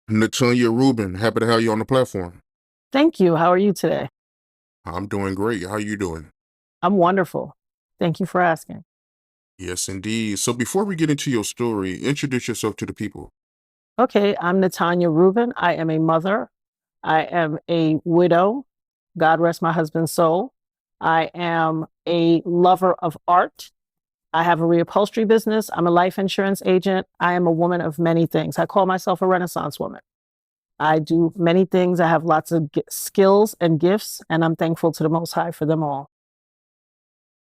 Natania Reuben, happy to have you on the platform. Thank you. How are you today? I'm doing great. How you doing? I'm wonderful. Thank you for asking. Yes, indeed. So before we get into your story, introduce yourself to the people. Okay, I'm Natania Reuben. I am a mother. I am a widow. God rest my husband's soul. I am a lover of art. I have a reupholstery business. I'm a life insurance agent. I am a woman of many things. I call myself a Renaissance woman. I do many things. I have lots of skills and gifts, and I'm thankful to the Most High for them all.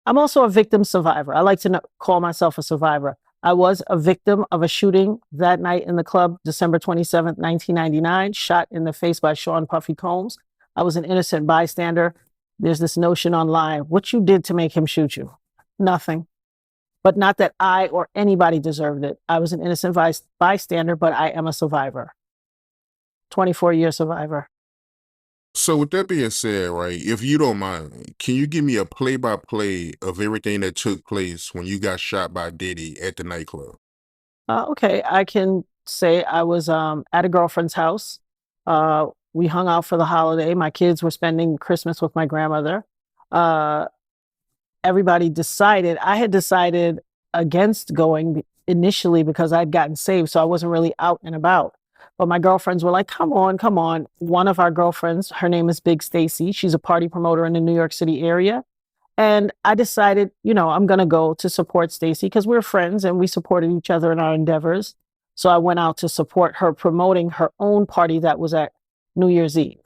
I'm also a victim survivor. I like to call myself a survivor. I was a victim of a shooting that night in the club, December 27th, 1999, shot in the face by Sean Puffy Combs. I was an innocent bystander. There's this notion online, what you did to make him shoot you? Nothing. But not that I or anybody deserved it. I was an innocent bystander, but I am a survivor. 24-year survivor. So with that being said, right, if you don't mind, can you give me a play-by-play of everything that took place when you got shot by Diddy at the nightclub? Okay, I can say I was at a girlfriend's house. We hung out for the holiday. My kids were spending Christmas with my grandmother. Uh, Everybody decided, I had decided against going initially because I'd gotten saved, so I wasn't really out and about. But my girlfriends were like, come on, come on. One of our girlfriends, her name is Big Stacy. She's a party promoter in the New York City area. And I decided, I'm going to go to support Stacy because we're friends and we supported each other in our endeavors. So I went out to support her promoting her own party that was at New Year's Eve.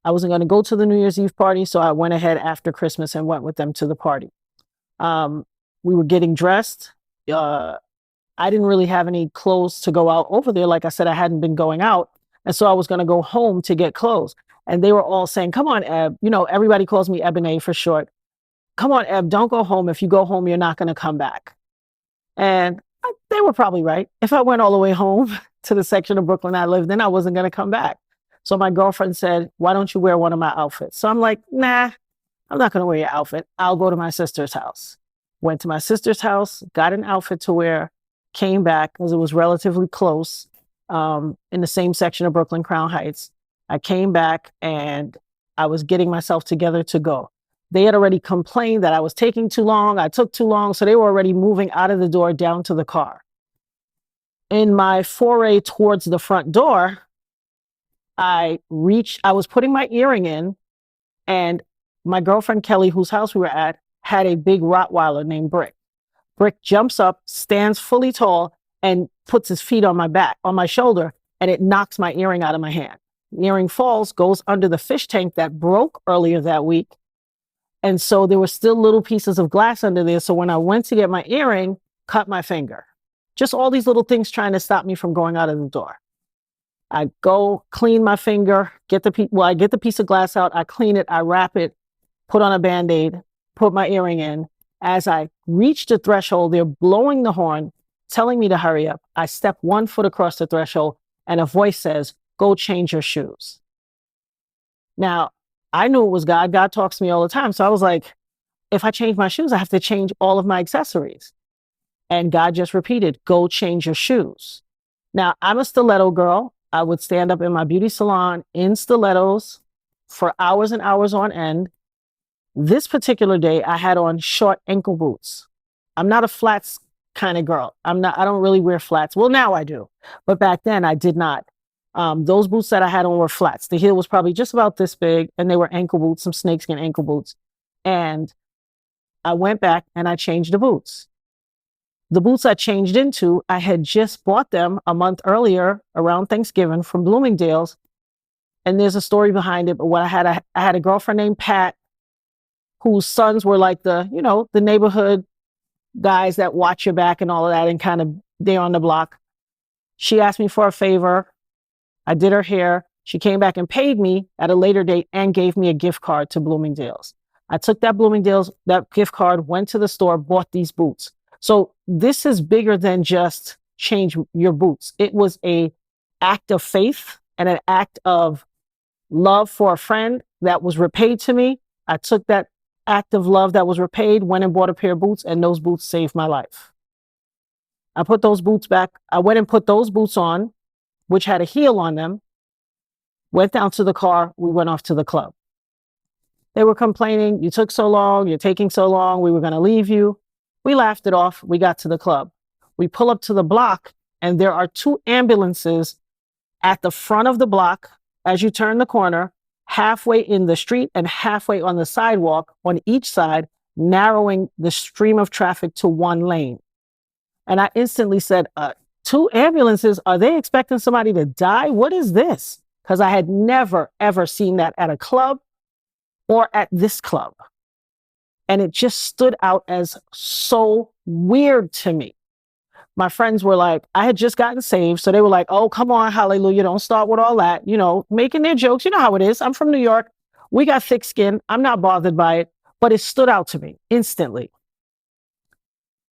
I wasn't going to go to the New Year's Eve party, so I went ahead after Christmas and went with them to the party. Um, we were getting dressed. Uh, I didn't really have any clothes to go out over there. Like I said, I hadn't been going out. And so I was going to go home to get clothes. And they were all saying, come on, Eb. Everybody calls me Ebony for short. Come on, Eb, don't go home. If you go home, you're not going to come back. And they were probably right. If I went all the way home to the section of Brooklyn I lived in, I wasn't going to come back. So my girlfriend said, why don't you wear one of my outfits? So I'm like, nah, I'm not going to wear your outfit. I'll go to my sister's house. Went to my sister's house, got an outfit to wear, came back because it was relatively close in the same section of Brooklyn, Crown Heights. I came back and I was getting myself together to go. They had already complained that I was taking too long. I took too long. So they were already moving out of the door down to the car. In my foray towards the front door, I was putting my earring in, and my girlfriend Kelly, whose house we were at, had a big Rottweiler named Brick. Brick jumps up, stands fully tall, and puts his feet on my back, on my shoulder, and it knocks my earring out of my hand. The earring falls, goes under the fish tank that broke earlier that week. And so there were still little pieces of glass under there. So when I went to get my earring, cut my finger. Just all these little things trying to stop me from going out of the door. I go clean my finger, I get the piece of glass out, I clean it, I wrap it, put on a Band-Aid, put my earring in. As I reach the threshold, they're blowing the horn, telling me to hurry up. I step 1 foot across the threshold and a voice says, go change your shoes. Now, I knew it was God. God talks to me all the time. So I was like, if I change my shoes, I have to change all of my accessories. And God just repeated, go change your shoes. Now, I'm a stiletto girl. I would stand up in my beauty salon in stilettos for hours and hours on end. This particular day, I had on short ankle boots. I'm not a flats kind of girl. I don't really wear flats. Well, now I do. But back then I did not. Those boots that I had on were flats. The heel was probably just about this big, and they were ankle boots, some snakeskin ankle boots. And I went back and I changed the boots. The boots I changed into, I had just bought them a month earlier around Thanksgiving from Bloomingdale's. And there's a story behind it. But what I had a girlfriend named Pat, whose sons were like the neighborhood guys that watch your back and all of that and kind of they're on the block. She asked me for a favor. I did her hair. She came back and paid me at a later date and gave me a gift card to Bloomingdale's. I took that gift card, went to the store, bought these boots. So this is bigger than just change your boots. It was an act of faith and an act of love for a friend that was repaid to me. I took that act of love that was repaid, went and bought a pair of boots, and those boots saved my life. I put those boots back. I went and put those boots on. which had a heel on them, went down to the car. We went off to the club. They were complaining, you took so long, you're taking so long, we were going to leave you. We laughed it off. We got to the club. We pull up to the block, and there are two ambulances at the front of the block as you turn the corner, halfway in the street and halfway on the sidewalk on each side, narrowing the stream of traffic to one lane. And I instantly said, two ambulances? Are they expecting somebody to die? What is this? Because I had never, ever seen that at a club or at this club. And it just stood out as so weird to me. My friends were like, I had just gotten saved. So they were like, oh, come on, hallelujah. Don't start with all that, making their jokes. You know how it is. I'm from New York. We got thick skin. I'm not bothered by it, but it stood out to me instantly.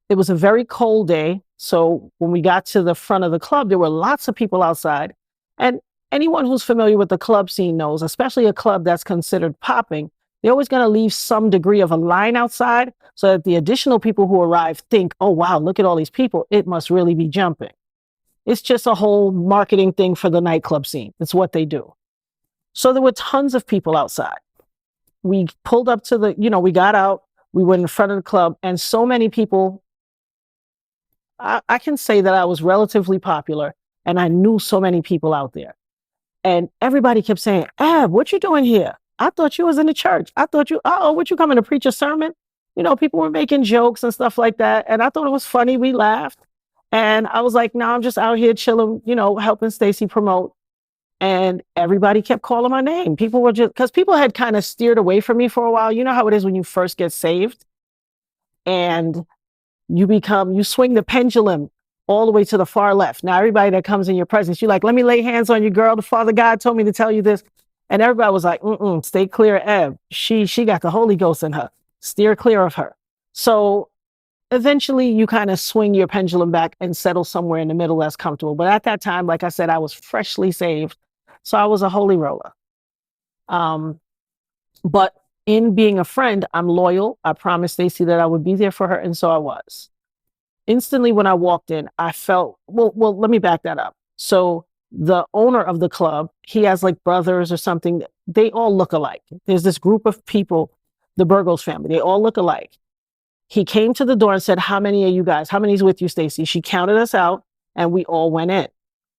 It was a very cold day. So when we got to the front of the club, there were lots of people outside. And anyone who's familiar with the club scene knows, especially a club that's considered popping, they're always going to leave some degree of a line outside so that the additional people who arrive think, oh, wow, look at all these people. It must really be jumping. It's just a whole marketing thing for the nightclub scene. It's what they do. So there were tons of people outside. We pulled up to we got out, we went in front of the club, and so many people. I can say that I was relatively popular, and I knew so many people out there. And everybody kept saying, Ab, what you doing here? I thought you was in the church. I thought what you coming to preach a sermon? People were making jokes and stuff like that. And I thought it was funny. We laughed. And I was like, no, I'm just out here chilling, helping Stacy promote. And everybody kept calling my name. People were because people had kind of steered away from me for a while. You know how it is when you first get saved and you swing the pendulum all the way to the far left. Now, everybody that comes in your presence, you're like, let me lay hands on you, girl. The Father God told me to tell you this. And everybody was like, stay clear of Ev. She got the Holy Ghost in her. Steer clear of her. So eventually you kind of swing your pendulum back and settle somewhere in the middle that's comfortable. But at that time, like I said, I was freshly saved. So I was a holy roller. But in being a friend, I'm loyal. I promised Stacy that I would be there for her. And so I was. Instantly when I walked in, I felt, well, let me back that up. So the owner of the club, he has like brothers or something. They all look alike. There's this group of people, the Burgos family. They all look alike. He came to the door and said, how many are you guys? How many's with you, Stacy? She counted us out and we all went in.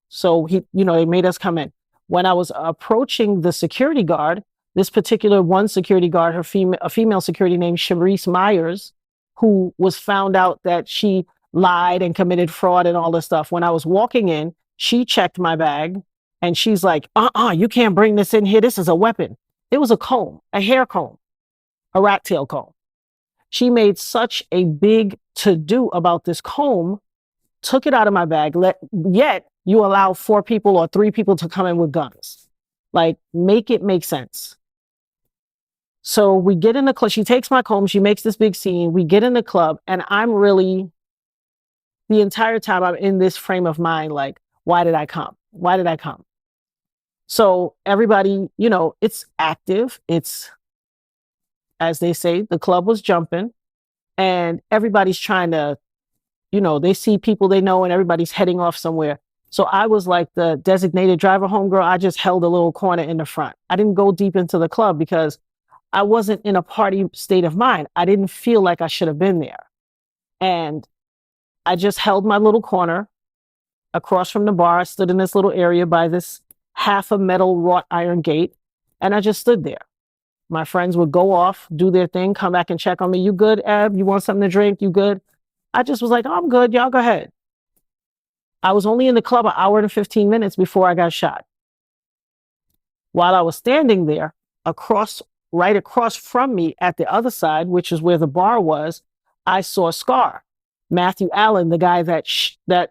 So they made us come in. When I was approaching the security guard, this particular one security guard, a female security named Sharice Myers, who was found out that she lied and committed fraud and all this stuff. When I was walking in, she checked my bag and she's like, you can't bring this in here. This is a weapon. It was a comb, a hair comb, a rat tail comb. She made such a big to-do about this comb, took it out of my bag, yet you allow 4 people or 3 people to come in with guns. Like, make it make sense. So we get in the club. She takes my comb. She makes this big scene. We get in the club, and I'm really, the entire time I'm in this frame of mind, like, why did I come? Why did I come? So everybody, it's active. It's, as they say, the club was jumping, and everybody's trying to, they see people they know, and everybody's heading off somewhere. So I was like the designated driver homegirl. I just held a little corner in the front. I didn't go deep into the club because I wasn't in a party state of mind. I didn't feel like I should have been there. And I just held my little corner across from the bar. I stood in this little area by this half a metal wrought iron gate. And I just stood there. My friends would go off, do their thing, come back and check on me. You good, Ab? You want something to drink? You good? I just was like, oh, I'm good. Y'all go ahead. I was only in the club an hour and 15 minutes before I got shot. While I was standing there, right across from me at the other side, which is where the bar was, I saw Scar, Matthew Allen, the guy that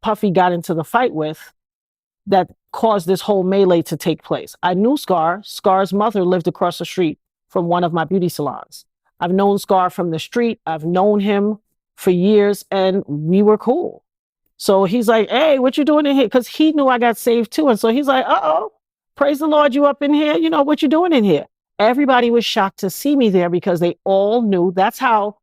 Puffy got into the fight with, that caused this whole melee to take place. I knew Scar. Scar's mother lived across the street from one of my beauty salons. I've known Scar from the street. I've known him for years, and we were cool. So he's like, hey, what you doing in here? Because he knew I got saved too. And so he's like, uh-oh, praise the Lord, you up in here? What you doing in here? Everybody was shocked to see me there because they all knew. That's how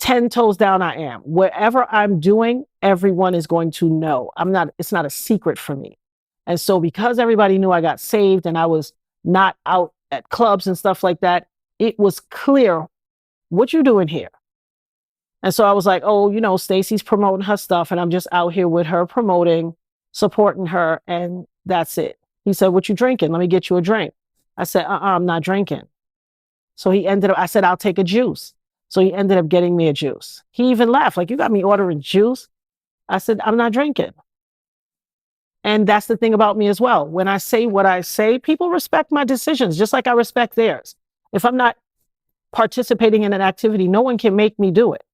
10 toes down I am. Wherever I'm doing, everyone is going to know. It's not a secret for me. And so because everybody knew I got saved and I was not out at clubs and stuff like that, it was clear, what you doing here? And so I was like, oh, Stacy's promoting her stuff and I'm just out here with her promoting, supporting her, and that's it. He said, what you drinking? Let me get you a drink. I said, I'm not drinking. So I said, I'll take a juice. So he ended up getting me a juice. He even laughed, like, you got me ordering juice? I said, I'm not drinking. And that's the thing about me as well. When I say what I say, people respect my decisions, just like I respect theirs. If I'm not participating in an activity, no one can make me do it.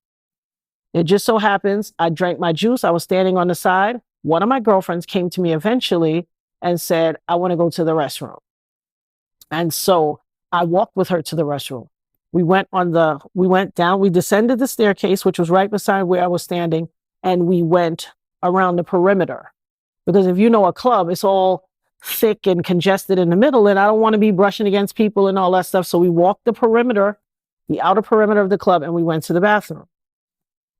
It just so happens I drank my juice. I was standing on the side. One of my girlfriends came to me eventually and said, I want to go to the restroom. And so I walked with her to the restroom. We went down, we descended the staircase, which was right beside where I was standing, and we went around the perimeter. Because if you know a club, it's all thick and congested in the middle, and I don't want to be brushing against people and all that stuff. So we walked the perimeter, the outer perimeter of the club, and we went to the bathroom.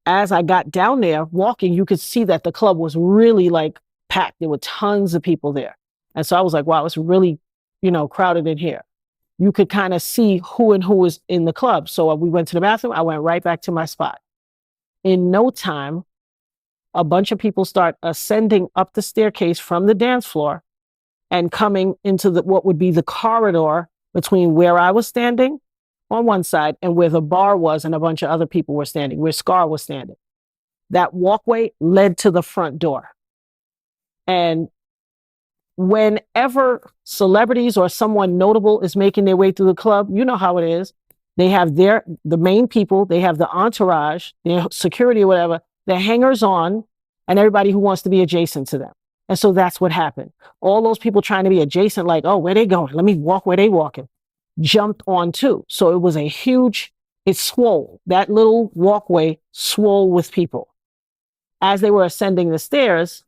As I got down there walking, you could see that the club was really like packed. There were tons of people there. And so I was like, wow, it's really, crowded in here. You could kind of see who and who was in the club. So we went to the bathroom. I went right back to my spot. In no time, a bunch of people start ascending up the staircase from the dance floor and coming into what would be the corridor between where I was standing on one side and where the bar was and a bunch of other people were standing, where Scar was standing. That walkway led to the front door. And whenever celebrities or someone notable is making their way through the club, you know how it is. They have the main people, they have the entourage, their security or whatever, the hangers on, and everybody who wants to be adjacent to them. And so that's what happened. All those people trying to be adjacent, like, oh, where they going? Let me walk where they walking. Jumped on too. So it was it swole. That little walkway swole with people. As they were ascending the stairs,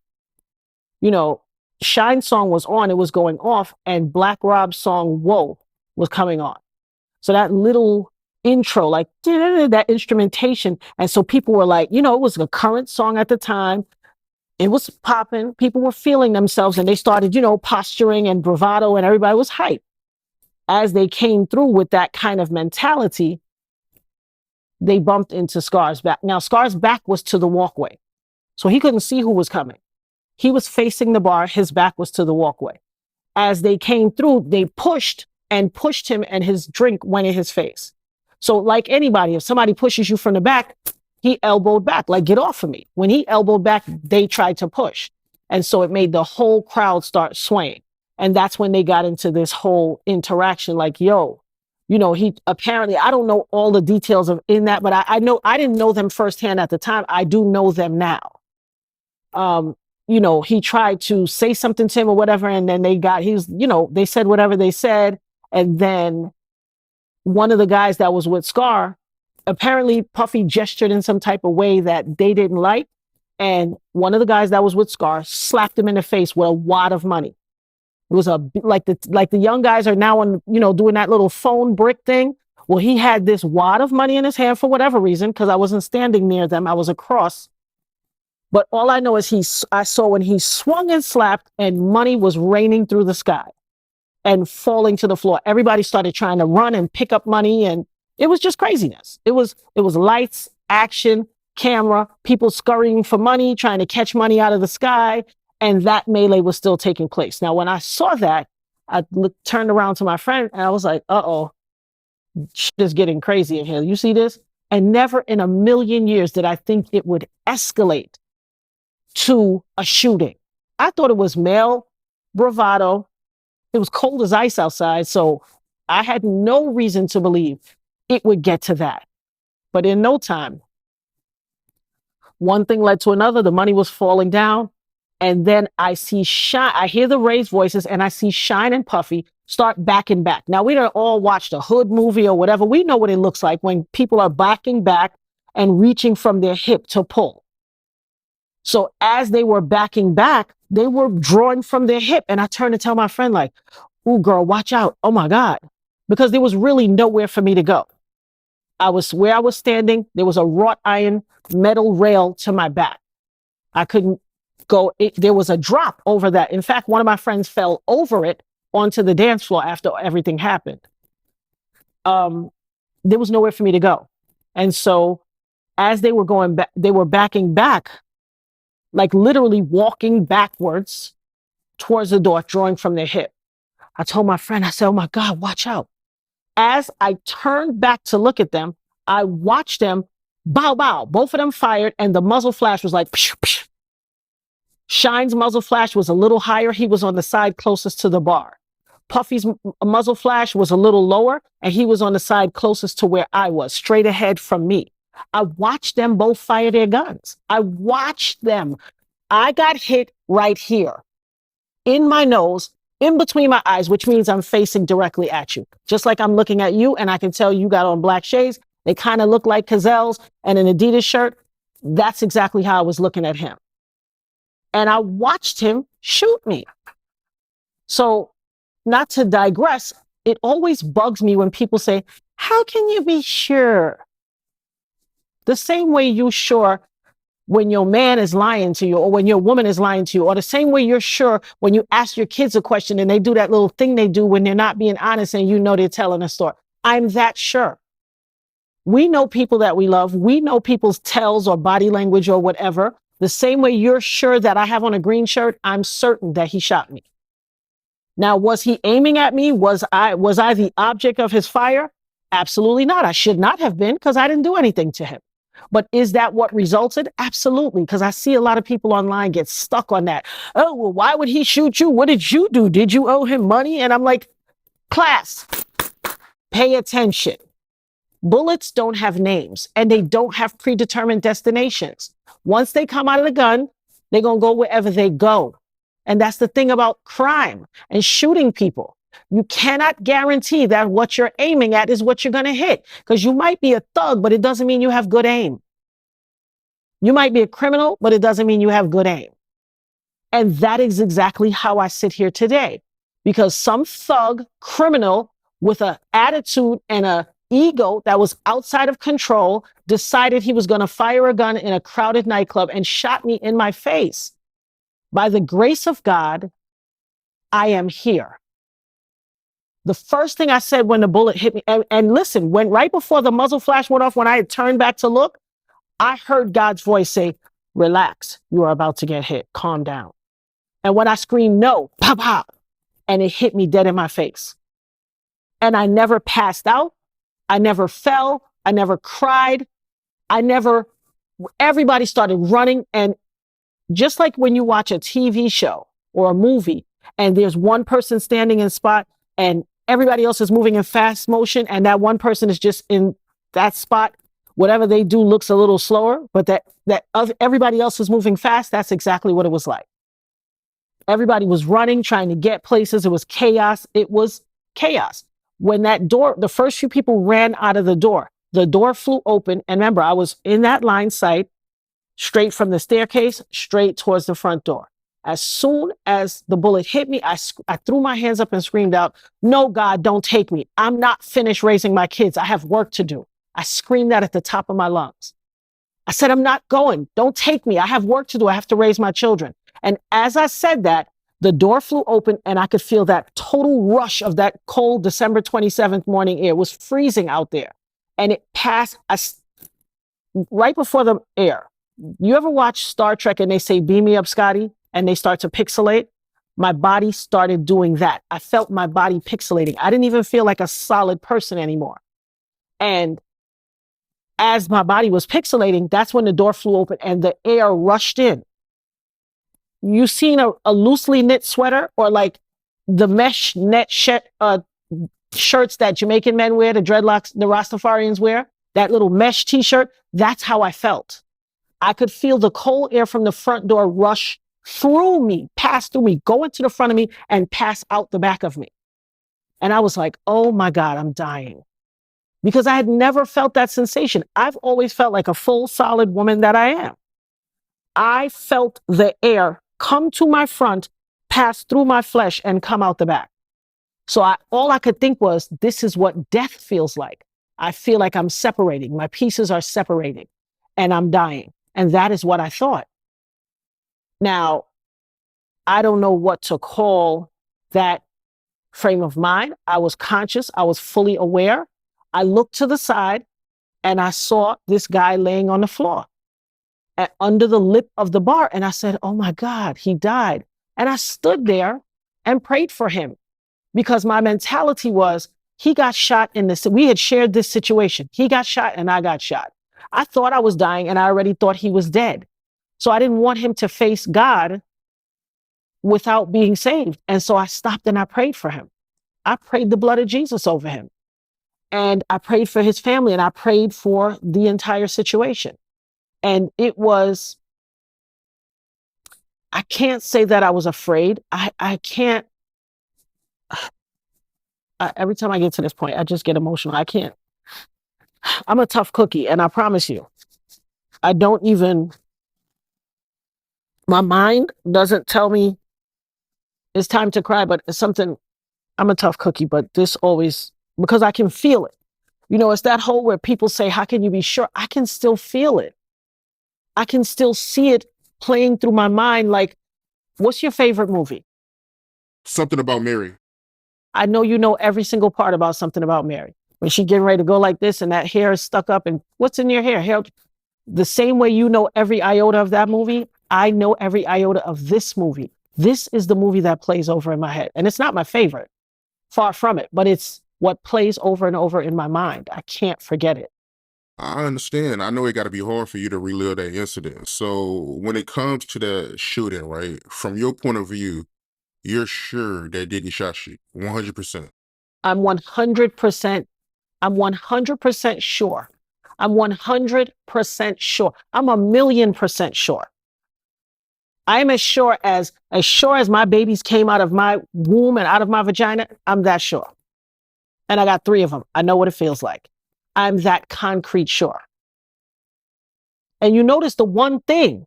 Shine song was on, it was going off, and Black Rob's song, Whoa, was coming on. So that little intro, like that instrumentation. And so people were like, it was a current song at the time. It was popping. People were feeling themselves and they started, posturing and bravado and everybody was hyped. As they came through with that kind of mentality, they bumped into Scar's back. Now, Scar's back was to the walkway, so he couldn't see who was coming. He was facing the bar. His back was to the walkway. As they came through, they pushed him and his drink went in his face. So like anybody, if somebody pushes you from the back, he elbowed back, like, get off of me. When he elbowed back, they tried to push. And so it made the whole crowd start swaying. And that's when they got into this whole interaction, like, yo, he apparently, I don't know all the details in that, but I know, I didn't know them firsthand at the time. I do know them now. He tried to say something to him or whatever. And then they said whatever they said. And then one of the guys that was with Scar, apparently Puffy gestured in some type of way that they didn't like. And one of the guys that was with Scar slapped him in the face with a wad of money. It was like the young guys are now on, doing that little phone brick thing. Well, he had this wad of money in his hand for whatever reason, because I wasn't standing near them. I was across. But all I know is I saw when he swung and slapped and money was raining through the sky and falling to the floor. Everybody started trying to run and pick up money, and it was just craziness. It was lights, action, camera, people scurrying for money, trying to catch money out of the sky, and that melee was still taking place. Now, when I saw that, I turned around to my friend and I was like, uh-oh, shit is getting crazy in here. You see this? And never in a million years did I think it would escalate to a shooting. I thought it was male bravado. It was cold as ice outside, so I had no reason to believe it would get to that. But in no time, one thing led to another. The money was falling down. And then I hear the raised voices, and I see Shine and Puffy start backing back. Now, we don't all watch the Hood movie or whatever. We know what it looks like when people are backing back and reaching from their hip to pull. So as they were backing back, they were drawing from their hip. And I turned to tell my friend, like, "Ooh, girl, watch out. Oh my God." Because there was really nowhere for me to go. Where I was standing, there was a wrought iron metal rail to my back. I couldn't go. There was a drop over that. In fact, one of my friends fell over it onto the dance floor after everything happened. Um, there was nowhere for me to go. And so as they were going back, they were backing back, like literally walking backwards towards the door, drawing from their hip. I told my friend, I said, oh my God, watch out. As I turned back to look at them, I watched them bow, bow. Both of them fired, and the muzzle flash was like, psh, psh. Shine's muzzle flash was a little higher. He was on the side closest to the bar. Puffy's muzzle flash was a little lower, and he was on the side closest to where I was, straight ahead from me. I watched them both fire their guns. I watched them. I got hit right here in my nose, in between my eyes, which means I'm facing directly at you. Just like I'm looking at you, and I can tell you got on black shades. They kind of look like Cazelles and an Adidas shirt. That's exactly how I was looking at him. And I watched him shoot me. So, not to digress, it always bugs me when people say, how can you be sure? The same way you're sure when your man is lying to you, or when your woman is lying to you, or the same way you're sure when you ask your kids a question and they do that little thing they do when they're not being honest and you know they're telling a story. I'm that sure. We know people that we love. We know people's tells or body language or whatever. The same way you're sure that I have on a green shirt, I'm certain that he shot me. Now, was he aiming at me? Was I the object of his fire? Absolutely not. I should not have been, because I didn't do anything to him. But is that what resulted? Absolutely, because I see a lot of people online get stuck on that. Oh, well, why would he shoot you? What did you do? Did you owe him money? And I'm like, class, pay attention. Bullets don't have names, and they don't have predetermined destinations. Once they come out of the gun, they're going to go wherever they go. And that's the thing about crime and shooting people. You cannot guarantee that what you're aiming at is what you're going to hit, because you might be a thug, but it doesn't mean you have good aim. You might be a criminal, but it doesn't mean you have good aim. And that is exactly how I sit here today, because some thug criminal with an attitude and a ego that was outside of control decided he was going to fire a gun in a crowded nightclub and shot me in my face. By the grace of God, I am here. The first thing I said when the bullet hit me, and listen, when right before the muzzle flash went off, when I had turned back to look, I heard God's voice say, relax, you are about to get hit, calm down. And when I screamed, no, pop, pop, and it hit me dead in my face. And I never passed out. I never fell. I never cried. Everybody started running. And just like when you watch a TV show or a movie and there's one person standing in a spot and everybody else is moving in fast motion and that one person is just in that spot, whatever they do looks a little slower, but everybody else is moving fast. That's exactly what it was like. Everybody was running, trying to get places. It was chaos. It was chaos. When that door, the first few people ran out of the door flew open. And remember, I was in that line sight, straight from the staircase, straight towards the front door. As soon as the bullet hit me, I threw my hands up and screamed out, no, God, don't take me. I'm not finished raising my kids. I have work to do. I screamed that at the top of my lungs. I said, I'm not going. Don't take me. I have work to do. I have to raise my children. And as I said that, the door flew open and I could feel that total rush of that cold December 27th morning air. It was freezing out there. And it passed right before the air. You ever watch Star Trek and they say, beam me up, Scotty? And they start to pixelate? My body started doing that. I felt my body pixelating. I didn't even feel like a solid person anymore. And as my body was pixelating, that's when the door flew open and the air rushed in. You seen a loosely knit sweater, or like the mesh net shirts that Jamaican men wear, the dreadlocks, the Rastafarians wear, that little mesh t-shirt? That's how I felt. I could feel the cold air from the front door rush through me, pass through me, go into the front of me and pass out the back of me. And I was like, oh my God, I'm dying. Because I had never felt that sensation. I've always felt like a full, solid woman that I am. I felt the air come to my front, pass through my flesh, and come out the back. So all I could think was, this is what death feels like. I feel like I'm separating. My pieces are separating and I'm dying. And that is what I thought. Now, I don't know what to call that frame of mind. I was conscious, I was fully aware. I looked to the side and I saw this guy laying on the floor under the lip of the bar. And I said, oh my God, he died. And I stood there and prayed for him because my mentality was he got shot in this. We had shared this situation. He got shot and I got shot. I thought I was dying and I already thought he was dead. So I didn't want him to face God without being saved. And so I stopped and I prayed for him. I prayed the blood of Jesus over him. And I prayed for his family and I prayed for the entire situation. And it was, I can't say that I was afraid. I can't, every time I get to this point, I just get emotional. I can't, I'm a tough cookie. And I promise you, I don't even, my mind doesn't tell me it's time to cry, but it's something, I'm a tough cookie, but this always, because I can feel it. You know, it's that whole where people say, how can you be sure? I can still feel it. I can still see it playing through my mind. Like, what's your favorite movie? Something About Mary. I know you know every single part about Something About Mary. When she getting ready to go like this and that hair is stuck up and what's in your hair? The same way you know every iota of that movie, I know every iota of this movie. This is the movie that plays over in my head. And it's not my favorite, far from it, but it's what plays over and over in my mind. I can't forget it. I understand. I know it got to be hard for you to relive that incident. So when it comes to the shooting, right, from your point of view, you're sure that Diddy shot you 100%. I'm 100%, I'm 100% sure. I'm 100% sure. I'm a million percent sure. I am as sure as my babies came out of my womb and out of my vagina. I'm that sure. And I got 3 of them. I know what it feels like. I'm that concrete sure. And you notice the one thing,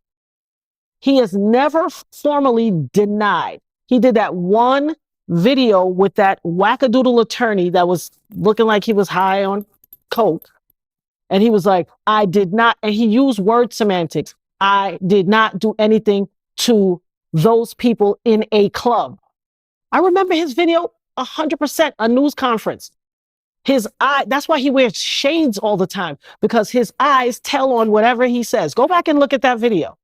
he has never formally denied. He did that one video with that wackadoodle attorney that was looking like he was high on coke. And he was like, I did not, and he used word semantics. I did not do anything to those people in a club. I remember his video 100%, a news conference. His eye, that's why he wears shades all the time, because his eyes tell on whatever he says. Go back and look at that video.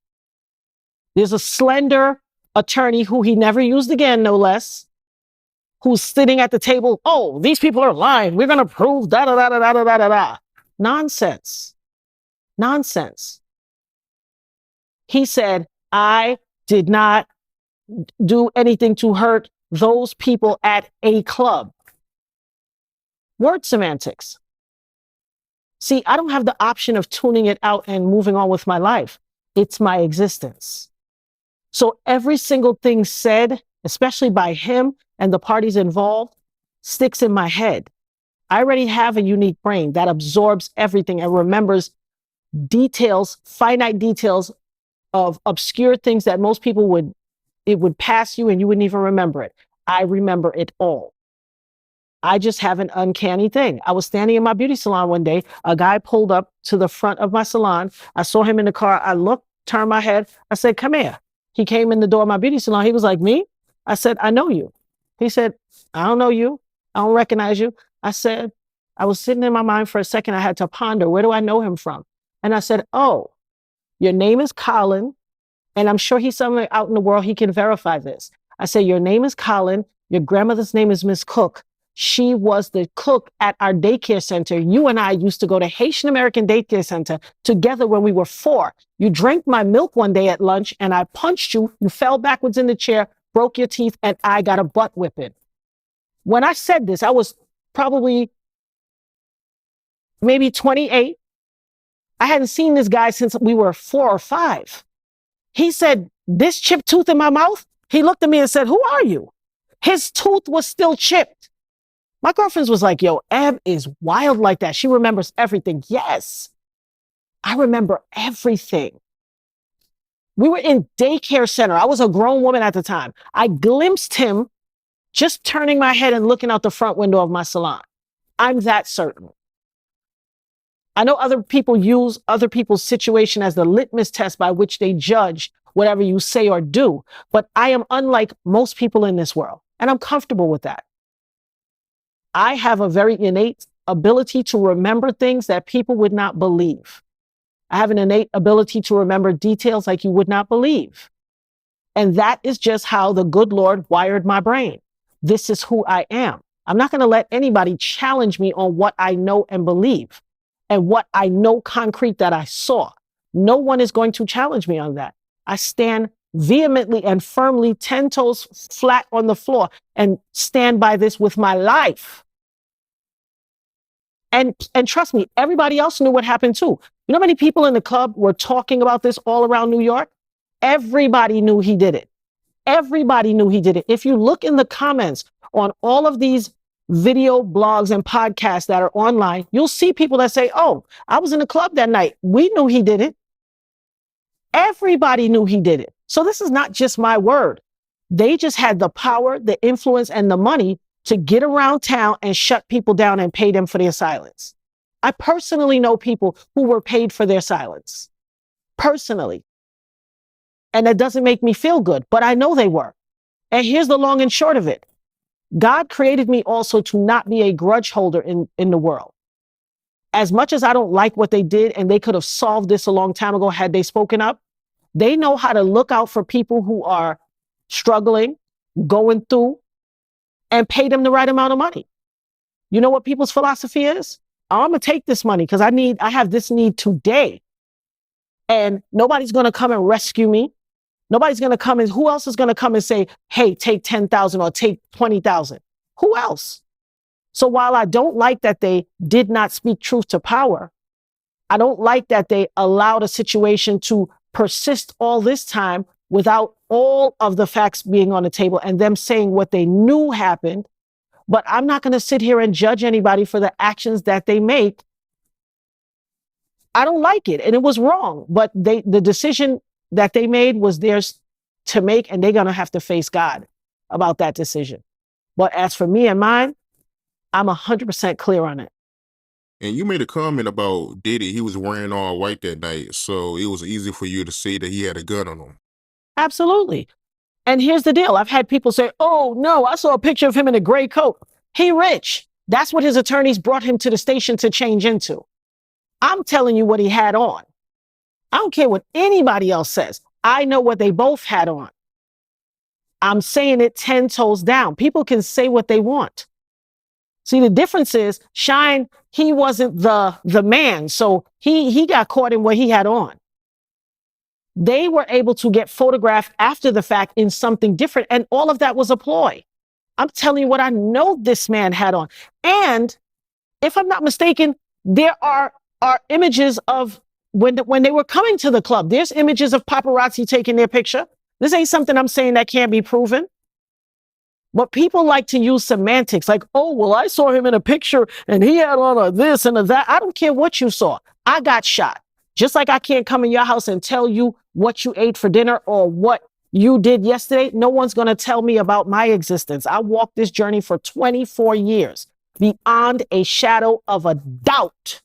There's a slender attorney who he never used again, no less, who's sitting at the table. Oh, these people are lying. We're going to prove da da da da da da da da. Nonsense. Nonsense. He said, I did not do anything to hurt those people at a club. Word semantics. See, I don't have the option of tuning it out and moving on with my life. It's my existence. So every single thing said, especially by him and the parties involved, sticks in my head. I already have a unique brain that absorbs everything and remembers details, finite details of obscure things that most people it would pass you and you wouldn't even remember it. I remember it all. I just have an uncanny thing. I was standing in my beauty salon one day. A guy pulled up to the front of my salon. I saw him in the car. I looked, turned my head. I said, come here. He came in the door of my beauty salon. He was like, me? I said, I know you. He said, I don't know you. I don't recognize you. I said, I was sitting in my mind for a second. I had to ponder, where do I know him from? And I said, oh, your name is Colin. And I'm sure he's somewhere out in the world. He can verify this. I said, your name is Colin. Your grandmother's name is Miss Cook. She was the cook at our daycare center. You and I used to go to Haitian American Daycare Center together when we were 4. You drank my milk one day at lunch and I punched you. You fell backwards in the chair, broke your teeth, and I got a butt whipping. When I said this, I was probably maybe 28. I hadn't seen this guy since we were 4 or 5. He said, this chipped tooth in my mouth? He looked at me and said, who are you? His tooth was still chipped. My girlfriend was like, yo, Eb is wild like that. She remembers everything. Yes, I remember everything. We were in daycare center. I was a grown woman at the time. I glimpsed him just turning my head and looking out the front window of my salon. I'm that certain. I know other people use other people's situation as the litmus test by which they judge whatever you say or do. But I am unlike most people in this world, and I'm comfortable with that. I have a very innate ability to remember things that people would not believe. I have an innate ability to remember details like you would not believe. And that is just how the good Lord wired my brain. This is who I am. I'm not going to let anybody challenge me on what I know and believe and what I know concrete that I saw. No one is going to challenge me on that. I stand vehemently and firmly, 10 toes flat on the floor, and stand by this with my life. And trust me, everybody else knew what happened too. You know how many people in the club were talking about this all around New York? Everybody knew he did it. Everybody knew he did it. If you look in the comments on all of these video blogs and podcasts that are online, you'll see people that say, oh, I was in the club that night. We knew he did it. Everybody knew he did it. So this is not just my word. They just had the power, the influence, and the money to get around town and shut people down and pay them for their silence. I personally know people who were paid for their silence. Personally. And that doesn't make me feel good, but I know they were. And here's the long and short of it. God created me also to not be a grudge holder in the world. As much as I don't like what they did, and they could have solved this a long time ago had they spoken up, they know how to look out for people who are struggling, going through, and pay them the right amount of money. You know what people's philosophy is? I'm going to take this money because I have this need today. And nobody's going to come and rescue me. Nobody's going to come and who else is going to come and say, hey, take 10,000 or take 20,000? Who else? So while I don't like that they did not speak truth to power, I don't like that they allowed a situation to persist all this time without all of the facts being on the table and them saying what they knew happened. But I'm not going to sit here and judge anybody for the actions that they make. I don't like it. And it was wrong. But the decision that they made was theirs to make, and they're going to have to face God about that decision. But as for me and mine, I'm 100% clear on it. And you made a comment about Diddy. He was wearing all white that night, so it was easy for you to say that he had a gun on him. Absolutely. And here's the deal. I've had people say, oh, no, I saw a picture of him in a gray coat. He rich. That's what his attorneys brought him to the station to change into. I'm telling you what he had on. I don't care what anybody else says. I know what they both had on. I'm saying it 10 toes down. People can say what they want. See, the difference is Shine, he wasn't the man. So he got caught in what he had on. They were able to get photographed after the fact in something different. And all of that was a ploy. I'm telling you what I know this man had on. And if I'm not mistaken, there are images of when they were coming to the club. There's images of paparazzi taking their picture. This ain't something I'm saying that can't be proven. But people like to use semantics like, oh, well, I saw him in a picture and he had on a this and a that. I don't care what you saw. I got shot. Just like I can't come in your house and tell you what you ate for dinner or what you did yesterday. No one's going to tell me about my existence. I walked this journey for 24 years. Beyond a shadow of a doubt,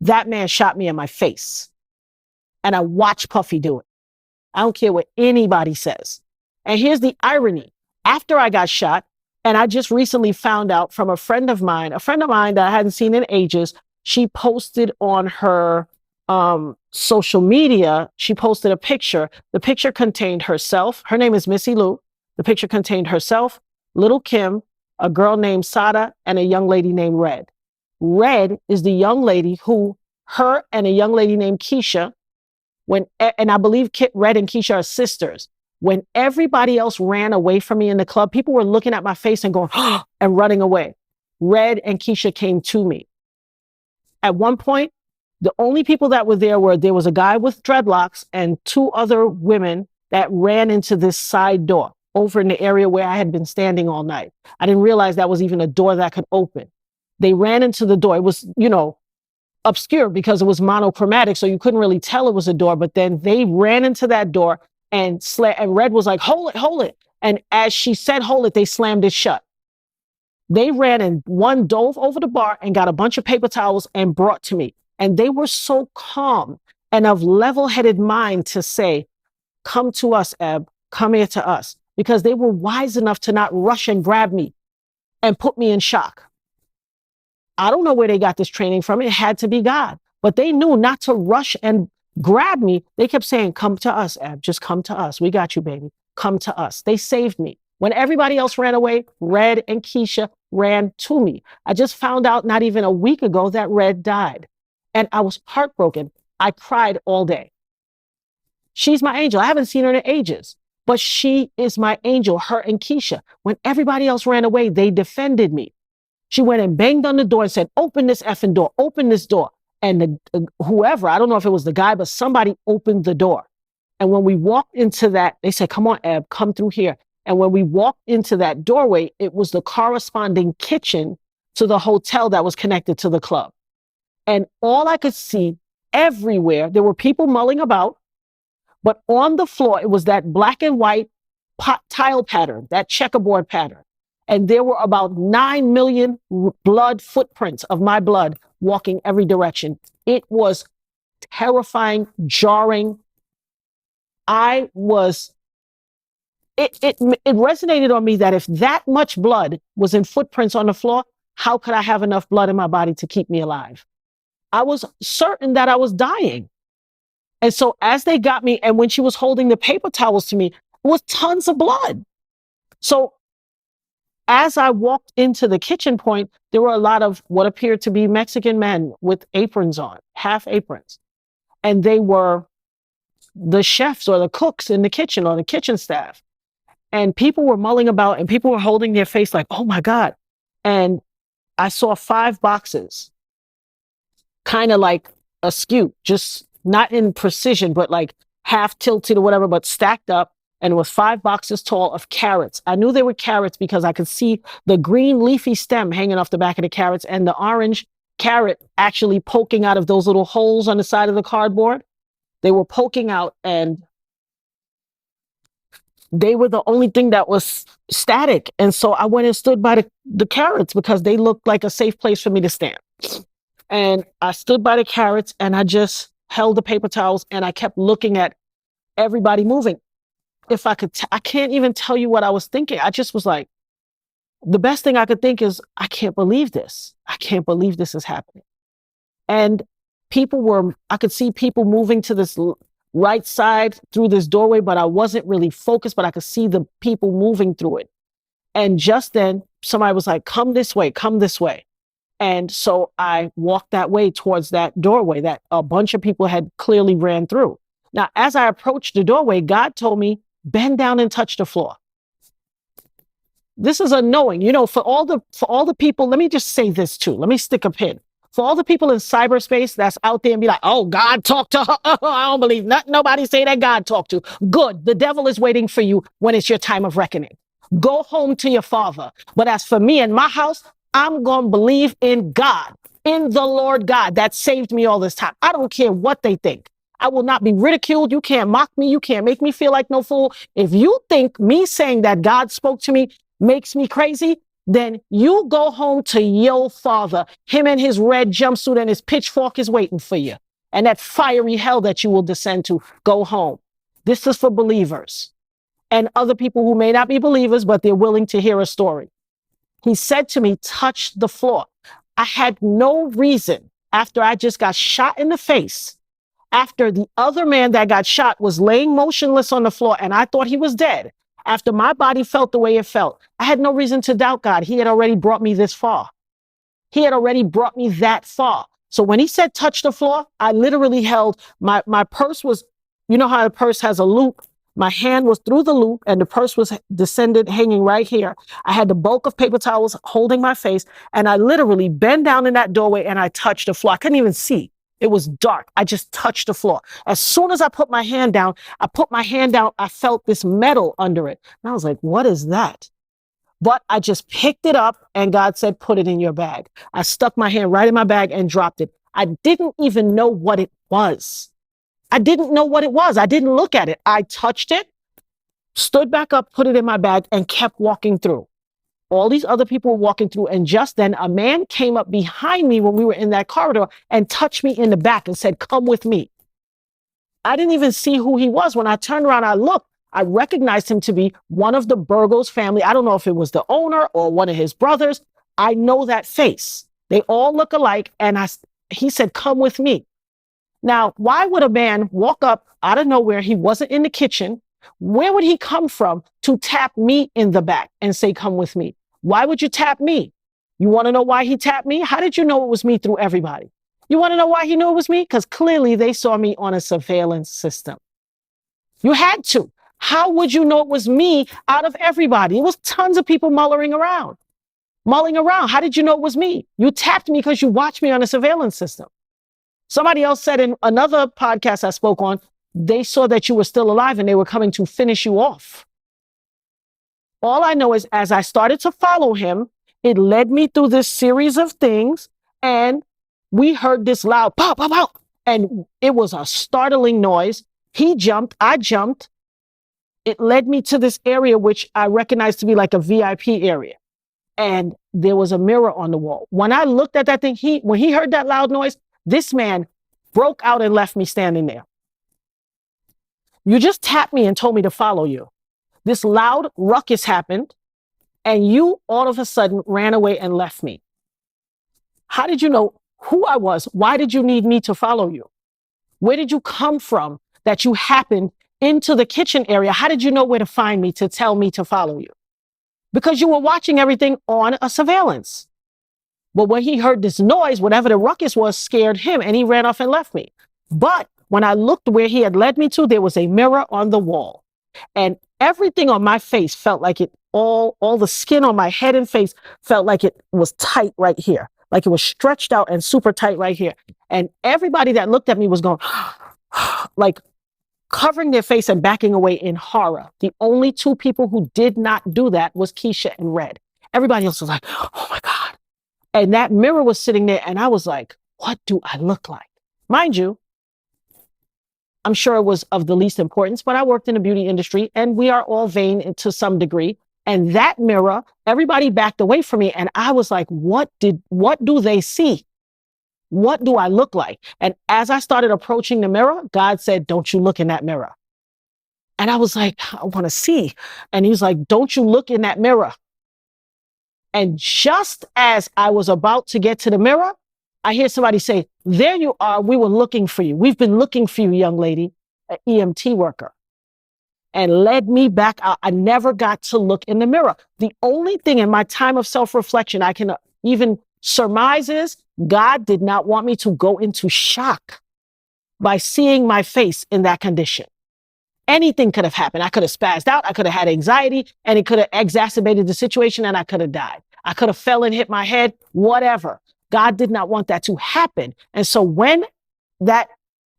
that man shot me in my face. And I watched Puffy do it. I don't care what anybody says. And here's the irony. After I got shot, and I just recently found out from a friend of mine that I hadn't seen in ages, she posted on her social media, she posted a picture. The picture contained herself. Her name is Missy Lou. The picture contained herself, Little Kim, a girl named Sada, and a young lady named Red. Red is the young lady who, her and a young lady named Keisha, and I believe Red and Keisha are sisters. When everybody else ran away from me in the club, people were looking at my face and going, and running away. Red and Keisha came to me. At one point, the only people that were there was a guy with dreadlocks and two other women that ran into this side door over in the area where I had been standing all night. I didn't realize that was even a door that could open. They ran into the door. It was, obscure because it was monochromatic, so you couldn't really tell it was a door, but then they ran into that door and Red was like, hold it. And as she said, hold it, they slammed it shut. They ran and one dove over the bar and got a bunch of paper towels and brought to me. And they were so calm and of level-headed mind to say, come to us, Eb, come here to us. Because they were wise enough to not rush and grab me and put me in shock. I don't know where they got this training from. It had to be God. But they knew not to rush and grab me. They kept saying, come to us, Eb, just come to us. We got you, baby. Come to us. They saved me. When everybody else ran away, Red and Keisha ran to me. I just found out not even a week ago that Red died. And I was heartbroken. I cried all day. She's my angel. I haven't seen her in ages, but she is my angel, her and Keisha. When everybody else ran away, they defended me. She went and banged on the door and said, open this effing door, open this door. And whoever, I don't know if it was the guy, but somebody opened the door. And when we walked into that, they said, come on, Eb, come through here. And when we walked into that doorway, it was the corresponding kitchen to the hotel that was connected to the club. And all I could see everywhere, there were people mulling about, but on the floor, it was that black and white tile pattern, that checkerboard pattern. And there were about 9 million blood footprints of my blood walking every direction. It was terrifying, jarring. It resonated on me that if that much blood was in footprints on the floor, how could I have enough blood in my body to keep me alive? I was certain that I was dying. And so as they got me, and when she was holding the paper towels to me, it was tons of blood. So as I walked into the kitchen point, there were a lot of what appeared to be Mexican men with aprons on, half aprons. And they were the chefs or the cooks in the kitchen or the kitchen staff. And people were mulling about and people were holding their face like, oh my God. And I saw 5 boxes, kind of like askew, just not in precision, but like half tilted or whatever, but stacked up. And it was 5 boxes tall of carrots. I knew they were carrots because I could see the green leafy stem hanging off the back of the carrots and the orange carrot actually poking out of those little holes on the side of the cardboard. They were poking out and they were the only thing that was static. And so I went and stood by the carrots because they looked like a safe place for me to stand. And I stood by the carrots and I just held the paper towels and I kept looking at everybody moving. If I could, I can't even tell you what I was thinking. I just was like, the best thing I could think is, I can't believe this. I can't believe this is happening. And I could see people moving to this right side through this doorway, but I wasn't really focused, but I could see the people moving through it. And just then somebody was like, come this way, come this way. And so I walked that way towards that doorway that a bunch of people had clearly ran through. Now, as I approached the doorway, God told me, bend down and touch the floor. This is a knowing, for all the people, let me just say this too. Let me stick a pin. For all the people in cyberspace that's out there and be like, oh, God talked to her. I don't believe nothing nobody say that God talked to. Good. The devil is waiting for you when it's your time of reckoning. Go home to your father. But as for me and my house, I'm going to believe in God, in the Lord God that saved me all this time. I don't care what they think. I will not be ridiculed. You can't mock me. You can't make me feel like no fool. If you think me saying that God spoke to me makes me crazy, then you go home to your father. Him and his red jumpsuit and his pitchfork is waiting for you. And that fiery hell that you will descend to, go home. This is for believers and other people who may not be believers, but they're willing to hear a story. He said to me, touch the floor. I had no reason after I just got shot in the face, after the other man that got shot was laying motionless on the floor and I thought he was dead. After my body felt the way it felt, I had no reason to doubt God. He had already brought me this far. He had already brought me that far. So when he said touch the floor, I literally held my purse was, you know how the purse has a loop? My hand was through the loop and the purse was descended, hanging right here. I had the bulk of paper towels holding my face and I literally bent down in that doorway and I touched the floor. I couldn't even see. It was dark. I just touched the floor. As soon as I put my hand down, I felt this metal under it. And I was like, what is that? But I just picked it up and God said, put it in your bag. I stuck my hand right in my bag and dropped it. I didn't even know what it was. I didn't know what it was. I didn't look at it. I touched it, stood back up, put it in my bag and kept walking through. All these other people were walking through, and just then a man came up behind me when we were in that corridor and touched me in the back and said, "Come with me." I didn't even see who he was. When I turned around, I looked, I recognized him to be one of the Burgos family. I don't know if it was the owner or one of his brothers. I know that face. They all look alike. And he said, "Come with me." Now, why would a man walk up out of nowhere? He wasn't in the kitchen. Where would he come from to tap me in the back and say, "Come with me"? Why would you tap me? You want to know why he tapped me? How did you know it was me through everybody? You want to know why he knew it was me? Because clearly they saw me on a surveillance system. You had to. How would you know it was me out of everybody? It was tons of people mulling around. How did you know it was me? You tapped me because you watched me on a surveillance system. Somebody else said in another podcast I spoke on, they saw that you were still alive and they were coming to finish you off. All I know is as I started to follow him, it led me through this series of things, and we heard this loud pop, pop, pop, and it was a startling noise. He jumped, I jumped. It led me to this area, which I recognized to be like a VIP area. And there was a mirror on the wall. When I looked at that thing, when he heard that loud noise, this man broke out and left me standing there. You just tapped me and told me to follow you. This loud ruckus happened, and you all of a sudden ran away and left me. How did you know who I was? Why did you need me to follow you? Where did you come from that you happened into the kitchen area? How did you know where to find me to tell me to follow you? Because you were watching everything on a surveillance. But when he heard this noise, whatever the ruckus was, scared him, and he ran off and left me. But when I looked where he had led me to, there was a mirror on the wall. And everything on my face felt like it, all the skin on my head and face felt like it was tight right here. Like it was stretched out and super tight right here. And everybody that looked at me was going, like covering their face and backing away in horror. The only two people who did not do that was Keisha and Red. Everybody else was like, "Oh my God." And that mirror was sitting there, and I was like, what do I look like? Mind you, I'm sure it was of the least importance, but I worked in the beauty industry, and we are all vain to some degree. And that mirror, everybody backed away from me. And I was like, what do they see? What do I look like? And as I started approaching the mirror, God said, "Don't you look in that mirror." And I was like, I want to see. And he was like, "Don't you look in that mirror." And just as I was about to get to the mirror, I hear somebody say, "There you are. We were looking for you. We've been looking for you, young lady," an EMT worker, and led me back out. I never got to look in the mirror. The only thing in my time of self-reflection I can even surmise is God did not want me to go into shock by seeing my face in that condition. Anything could have happened. I could have spazzed out. I could have had anxiety, and it could have exacerbated the situation, and I could have died. I could have fell and hit my head, whatever. God did not want that to happen. And so when that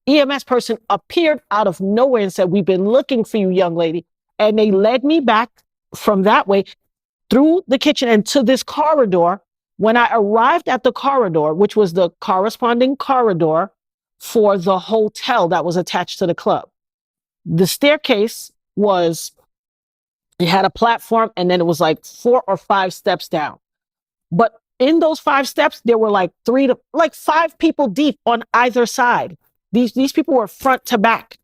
EMS person appeared out of nowhere and said, "We've been looking for you, young lady," and they led me back from that way through the kitchen and to this corridor. When I arrived at the corridor, which was the corresponding corridor for the hotel that was attached to the club, the staircase it had a platform, and then it was like 4 or 5 steps down. But in those 5 steps, there were like 5 people deep on either side. These people were front to back,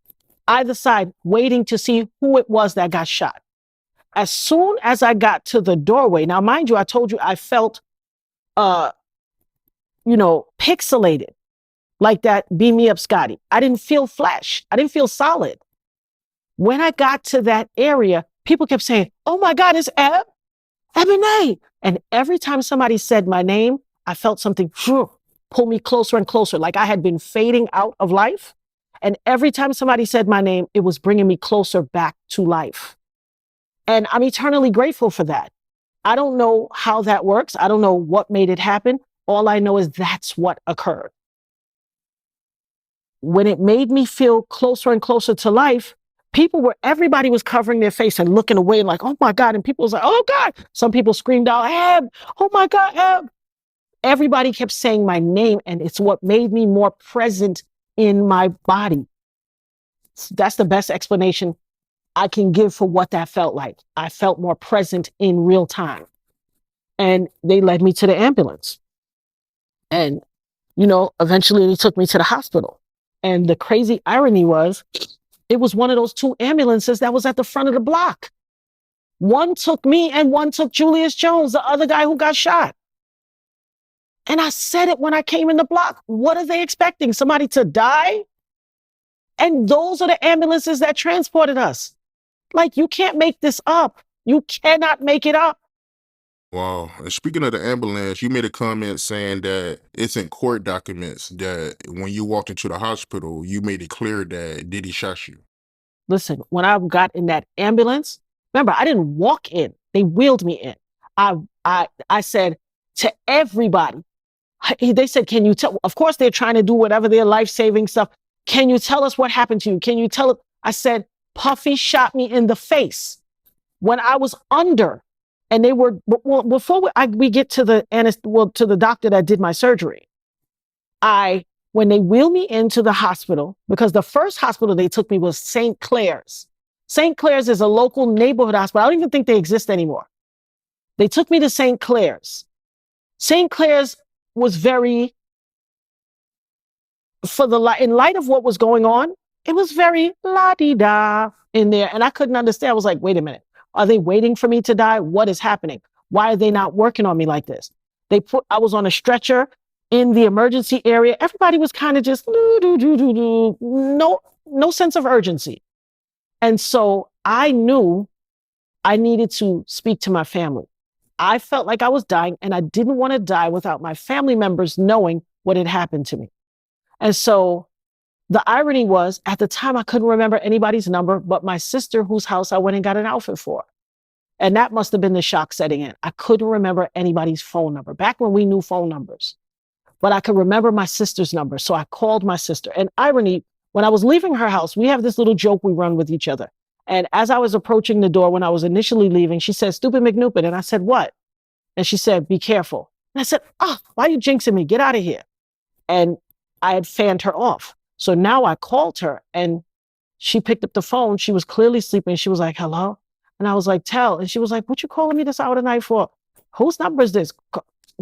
either side, waiting to see who it was that got shot. As soon as I got to the doorway, now mind you, I told you I felt, pixelated, like that Beam Me Up Scotty. I didn't feel flesh. I didn't feel solid. When I got to that area, people kept saying, "Oh my God, it's Ebony." And every time somebody said my name, I felt something pull me closer and closer, like I had been fading out of life. And every time somebody said my name, it was bringing me closer back to life. And I'm eternally grateful for that. I don't know how that works. I don't know what made it happen. All I know is that's what occurred. When it made me feel closer and closer to life, everybody was covering their face and looking away like, "Oh my God." And people was like, "Oh God." Some people screamed out, "Eb, oh my God, Eb." Everybody kept saying my name, and it's what made me more present in my body. That's the best explanation I can give for what that felt like. I felt more present in real time. And they led me to the ambulance. And, eventually they took me to the hospital. And the crazy irony was, it was one of those two ambulances that was at the front of the block. One took me and one took Julius Jones, the other guy who got shot. And I said it when I came in the block. What are they expecting? Somebody to die? And those are the ambulances that transported us. Like, you can't make this up. You cannot make it up. Wow. And speaking of the ambulance, you made a comment saying that it's in court documents that when you walked into the hospital, you made it clear that Diddy shot you. Listen, when I got in that ambulance, remember, I didn't walk in. They wheeled me in. I said to everybody, they said, can you tell? Of course, they're trying to do whatever their life-saving stuff. Can you tell us what happened to you? Can you tell it? I said, Puffy shot me in the face when I was under. And they were, well, before we get to to the doctor that did my surgery, when they wheeled me into the hospital, because the first hospital they took me was St. Clair's. St. Clair's is a local neighborhood hospital. I don't even think they exist anymore. They took me to St. Clair's. St. Clair's was very, in light of what was going on, it was very la-di-da in there. And I couldn't understand. I was like, wait a minute. Are they waiting for me to die? What is happening? Why are they not working on me like this? I was on a stretcher in the emergency area. Everybody was kind of just no sense of urgency. And so I knew I needed to speak to my family. I felt like I was dying, and I didn't want to die without my family members knowing what had happened to me. And so the irony was, at the time, I couldn't remember anybody's number but my sister, whose house I went and got an outfit for. And that must have been the shock setting in. I couldn't remember anybody's phone number, back when we knew phone numbers. But I could remember my sister's number. So I called my sister. And irony, when I was leaving her house, we have this little joke we run with each other. And as I was approaching the door, when I was initially leaving, she said, "Stupid McNupid." And I said, "What?" And she said, "Be careful." And I said, "Oh, why are you jinxing me? Get out of here." And I had fanned her off. So now I called her, and she picked up the phone. She was clearly sleeping. She was like, "Hello?" And I was like, "Tell." And she was like, "What you calling me this hour of the night for? Whose number is this?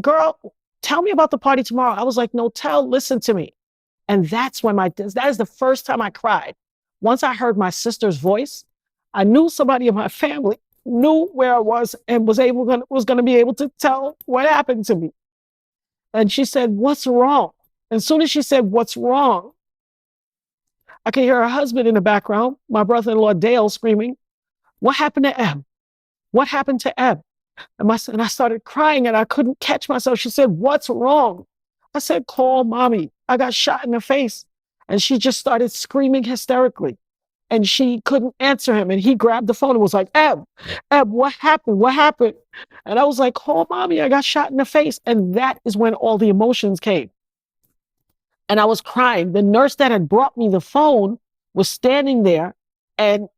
Girl, tell me about the party tomorrow." I was like, "No, Tell, listen to me." And that's when that is the first time I cried. Once I heard my sister's voice, I knew somebody in my family knew where I was and was going to be able to tell what happened to me. And she said, "What's wrong?" And as soon as she said, "What's wrong?" I could hear her husband in the background, my brother-in-law Dale, screaming, "What happened to Em? What happened to Em?" And I started crying, and I couldn't catch myself. She said, "What's wrong?" I said, "Call mommy. I got shot in the face." And she just started screaming hysterically. And she couldn't answer him. And he grabbed the phone and was like, Eb, what happened? What happened?" And I was like, "Call mommy. I got shot in the face." And that is when all the emotions came. And I was crying. The nurse that had brought me the phone was standing there, and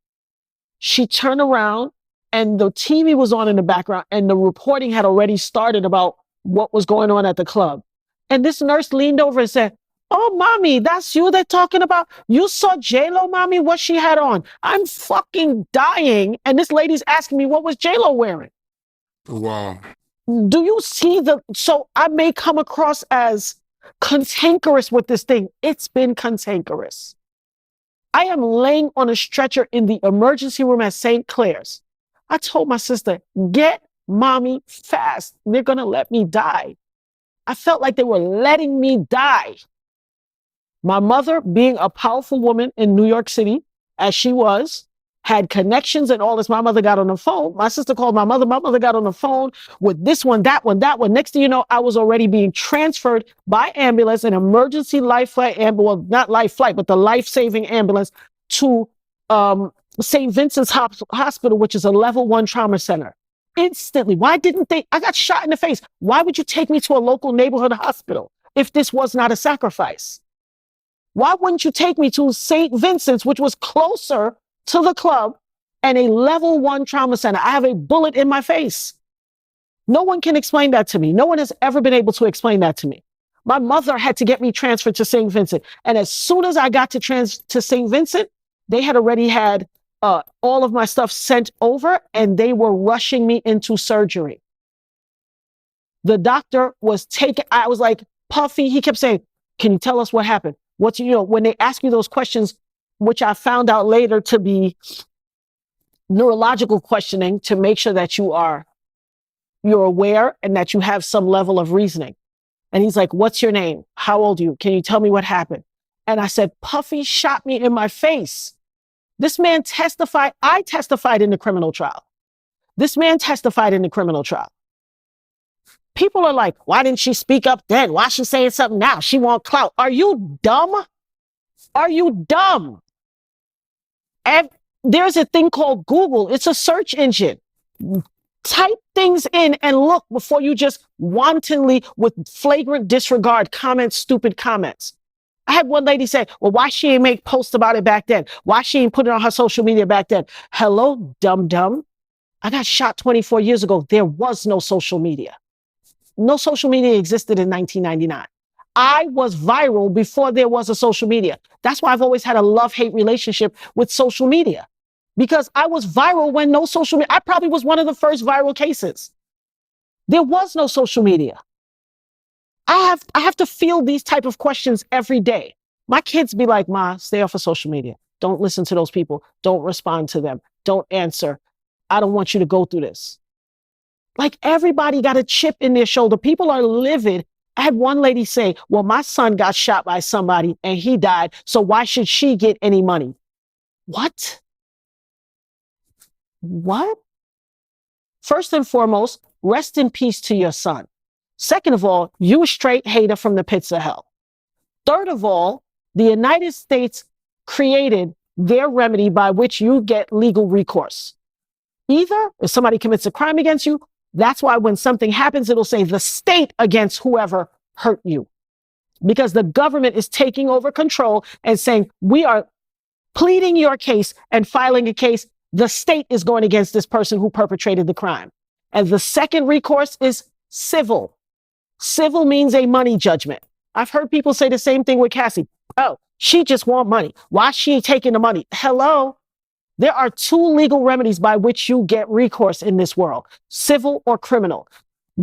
she turned around, and the TV was on in the background, and the reporting had already started about what was going on at the club. And this nurse leaned over and said, "Oh, mommy, that's you they're talking about? You saw J-Lo, mommy, what she had on? I'm fucking dying." And this lady's asking me, what was J-Lo wearing? Wow. Do you see so I may come across as cantankerous with this thing. It's been cantankerous. I am laying on a stretcher in the emergency room at St. Clair's. I told my sister, "Get mommy fast. They're going to let me die." I felt like they were letting me die. My mother, being a powerful woman in New York City, as she was, had connections and all this. My mother got on the phone. My sister called my mother. My mother got on the phone with this one, that one, that one. Next thing you know, I was already being transferred by ambulance, an emergency life flight ambulance, well, not life flight, but the life-saving ambulance, to St. Vincent's Hospital, which is a level 1 trauma center. Instantly. Why didn't they? I got shot in the face. Why would you take me to a local neighborhood hospital if this was not a sacrifice? Why wouldn't you take me to St. Vincent's, which was closer to the club and a level 1 trauma center? I have a bullet in my face. No one can explain that to me. No one has ever been able to explain that to me. My mother had to get me transferred to St. Vincent. And as soon as I got to St. Vincent, they had already had all of my stuff sent over, and they were rushing me into surgery. The doctor was taking, I was like, Puffy, he kept saying, can you tell us what happened? What's, when they ask you those questions, which I found out later to be neurological questioning to make sure that you're aware and that you have some level of reasoning. And he's like, what's your name? How old are you? Can you tell me what happened? And I said, Puffy shot me in my face. This man testified. I testified in the criminal trial. This man testified in the criminal trial. People are like, why didn't she speak up then? Why is she saying something now? She want clout. Are you dumb? Are you dumb? And there's a thing called Google. It's a search engine. Type things in and look before you just wantonly, with flagrant disregard, comment stupid comments. I had one lady say, well, why she ain't make posts about it back then? Why she ain't put it on her social media back then? Hello, dumb. I got shot 24 years ago. There was no social media. No social media existed in 1999. I was viral before there was a social media. That's why I've always had a love-hate relationship with social media, because I was viral when no social media. I probably was one of the first viral cases. There was no social media. I have to field these type of questions every day. My kids be like, Ma, stay off of social media. Don't listen to those people. Don't respond to them. Don't answer. I don't want you to go through this. Like, everybody got a chip in their shoulder. People are livid. I had one lady say, well, my son got shot by somebody and he died, so why should she get any money? What? What? First and foremost, rest in peace to your son. Second of all, you a straight hater from the pits of hell. Third of all, the United States created their remedy by which you get legal recourse. Either if somebody commits a crime against you, that's why when something happens, it'll say the state against whoever hurt you. Because the government is taking over control and saying, we are pleading your case and filing a case. The state is going against this person who perpetrated the crime. And the second recourse is civil. Civil means a money judgment. I've heard people say the same thing with Cassie. Oh, she just want money. Why she ain't taking the money? Hello? There are two legal remedies by which you get recourse in this world, civil or criminal.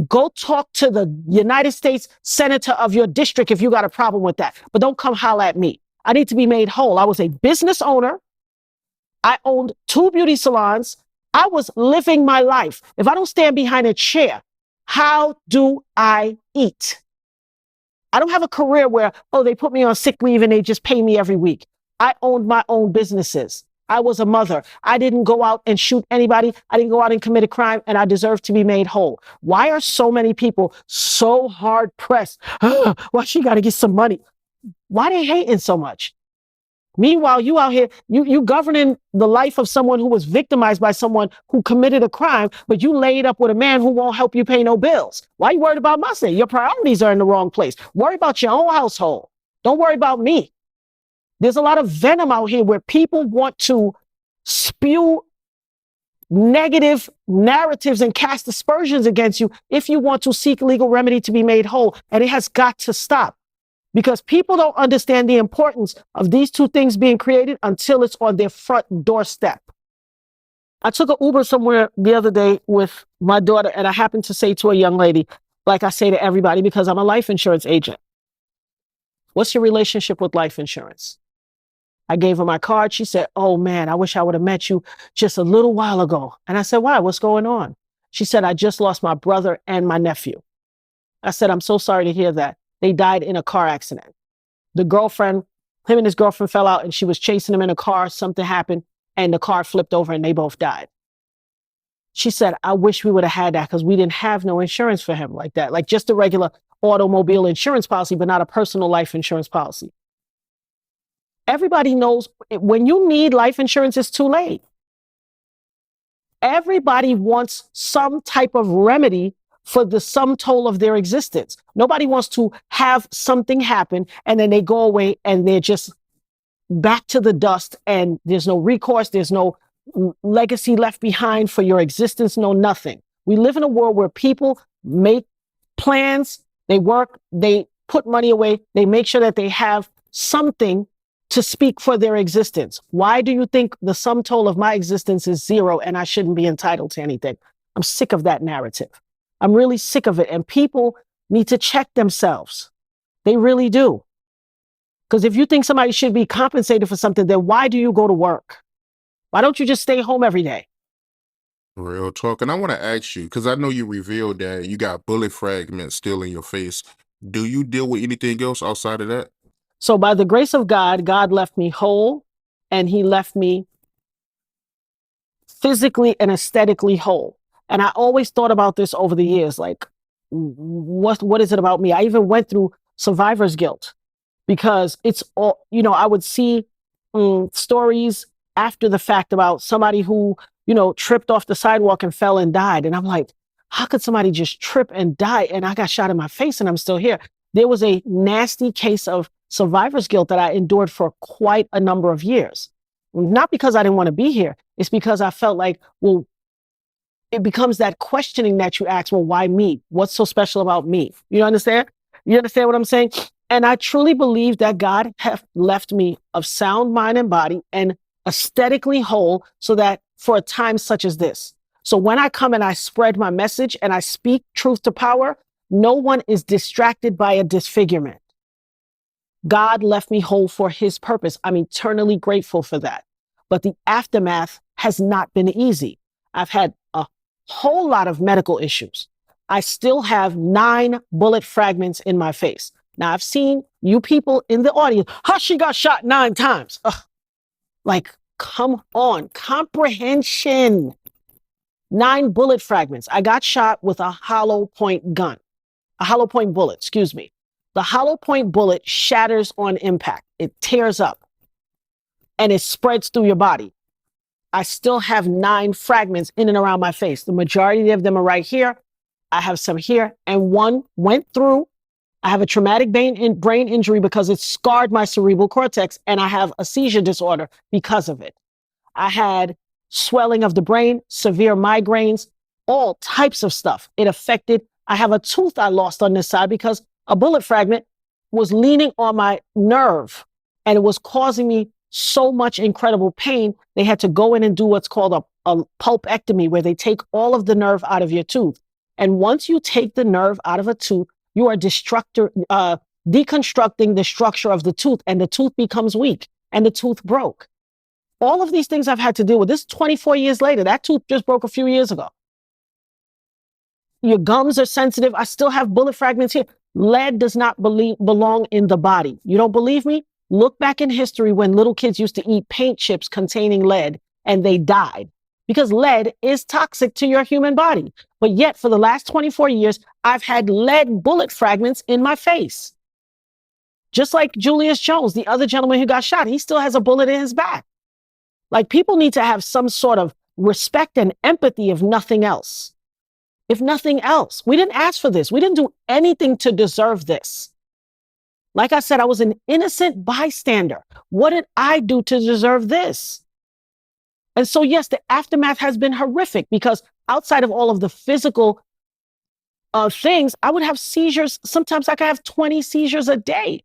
Go talk to the United States senator of your district if you got a problem with that. But don't come holler at me. I need to be made whole. I was a business owner. I owned 2 beauty salons. I was living my life. If I don't stand behind a chair, how do I eat? I don't have a career where, oh, they put me on sick leave and they just pay me every week. I owned my own businesses. I was a mother. I didn't go out and shoot anybody. I didn't go out and commit a crime, and I deserve to be made whole. Why are so many people so hard pressed? Well, she got to get some money. Why they hating so much? Meanwhile, you out here, you governing the life of someone who was victimized by someone who committed a crime, but you laid up with a man who won't help you pay no bills. Why are you worried about my say? Your priorities are in the wrong place. Worry about your own household. Don't worry about me. There's a lot of venom out here where people want to spew negative narratives and cast aspersions against you if you want to seek legal remedy to be made whole. And it has got to stop, because people don't understand the importance of these two things being created until it's on their front doorstep. I took an Uber somewhere the other day with my daughter, and I happened to say to a young lady, like I say to everybody, because I'm a life insurance agent, what's your relationship with life insurance? I gave her my card. She said, oh man, I wish I would have met you just a little while ago. And I said, why? What's going on? She said, I just lost my brother and my nephew. I said, I'm so sorry to hear that. They died in a car accident. The girlfriend, him and his girlfriend fell out and she was chasing him in a car. Something happened and the car flipped over and they both died. She said, I wish we would have had that because we didn't have no insurance for him like that. Like just a regular automobile insurance policy, but not a personal life insurance policy. Everybody knows when you need life insurance, it's too late. Everybody wants some type of remedy for the sum total of their existence. Nobody wants to have something happen and then they go away and they're just back to the dust and there's no recourse, there's no legacy left behind for your existence, no nothing. We live in a world where people make plans, they work, they put money away, they make sure that they have something to speak for their existence. Why do you think the sum total of my existence is 0 and I shouldn't be entitled to anything? I'm sick of that narrative. I'm really sick of it. And people need to check themselves. They really do. Because if you think somebody should be compensated for something, then why do you go to work? Why don't you just stay home every day? Real talk. And I want to ask you, because I know you revealed that you got bullet fragments still in your face. Do you deal with anything else outside of that? So, by the grace of God, God left me whole and He left me physically and aesthetically whole. And I always thought about this over the years, like, what is it about me? I even went through survivor's guilt because it's all, I would see stories after the fact about somebody who, tripped off the sidewalk and fell and died. And I'm like, how could somebody just trip and die? And I got shot in my face and I'm still here. There was a nasty case of survivor's guilt that I endured for quite a number of years. Not because I didn't want to be here. It's because I felt like, well, it becomes that questioning that you ask, well, why me? What's so special about me? You understand? You understand what I'm saying? And I truly believe that God have left me of sound mind and body and aesthetically whole so that for a time such as this. So when I come and I spread my message and I speak truth to power, no one is distracted by a disfigurement. God left me whole for His purpose. I'm eternally grateful for that. But the aftermath has not been easy. I've had a whole lot of medical issues. I still have 9 bullet fragments in my face. Now, I've seen you people in the audience, how she got shot 9 times. Ugh. Like, come on, comprehension. 9 bullet fragments. I got shot with a hollow point gun, a hollow point bullet, excuse me. The hollow point bullet shatters on impact. It tears up and it spreads through your body. I still have 9 fragments in and around my face. The majority of them are right here. I have some here, and one went through. I have a traumatic brain injury because it scarred my cerebral cortex, and I have a seizure disorder because of it. I had swelling of the brain, severe migraines, all types of stuff. It affected. I have a tooth I lost on this side because a bullet fragment was leaning on my nerve, and it was causing me so much incredible pain. They had to go in and do what's called a pulpectomy, where they take all of the nerve out of your tooth. And once you take the nerve out of a tooth, you are deconstructing the structure of the tooth, and the tooth becomes weak, and the tooth broke. All of these things I've had to deal with. This is 24 years later. That tooth just broke a few years ago. Your gums are sensitive. I still have bullet fragments here. Lead does not belong in the body. You don't believe me? Look back in history when little kids used to eat paint chips containing lead and they died because lead is toxic to your human body. But yet for the last 24 years, I've had lead bullet fragments in my face. Just like Julius Jones, the other gentleman who got shot, he still has a bullet in his back. Like, people need to have some sort of respect and empathy, if nothing else. If nothing else, we didn't ask for this. We didn't do anything to deserve this. Like I said, I was an innocent bystander. What did I do to deserve this? And so, yes, the aftermath has been horrific because outside of all of the physical things, I would have seizures. Sometimes I could have 20 seizures a day.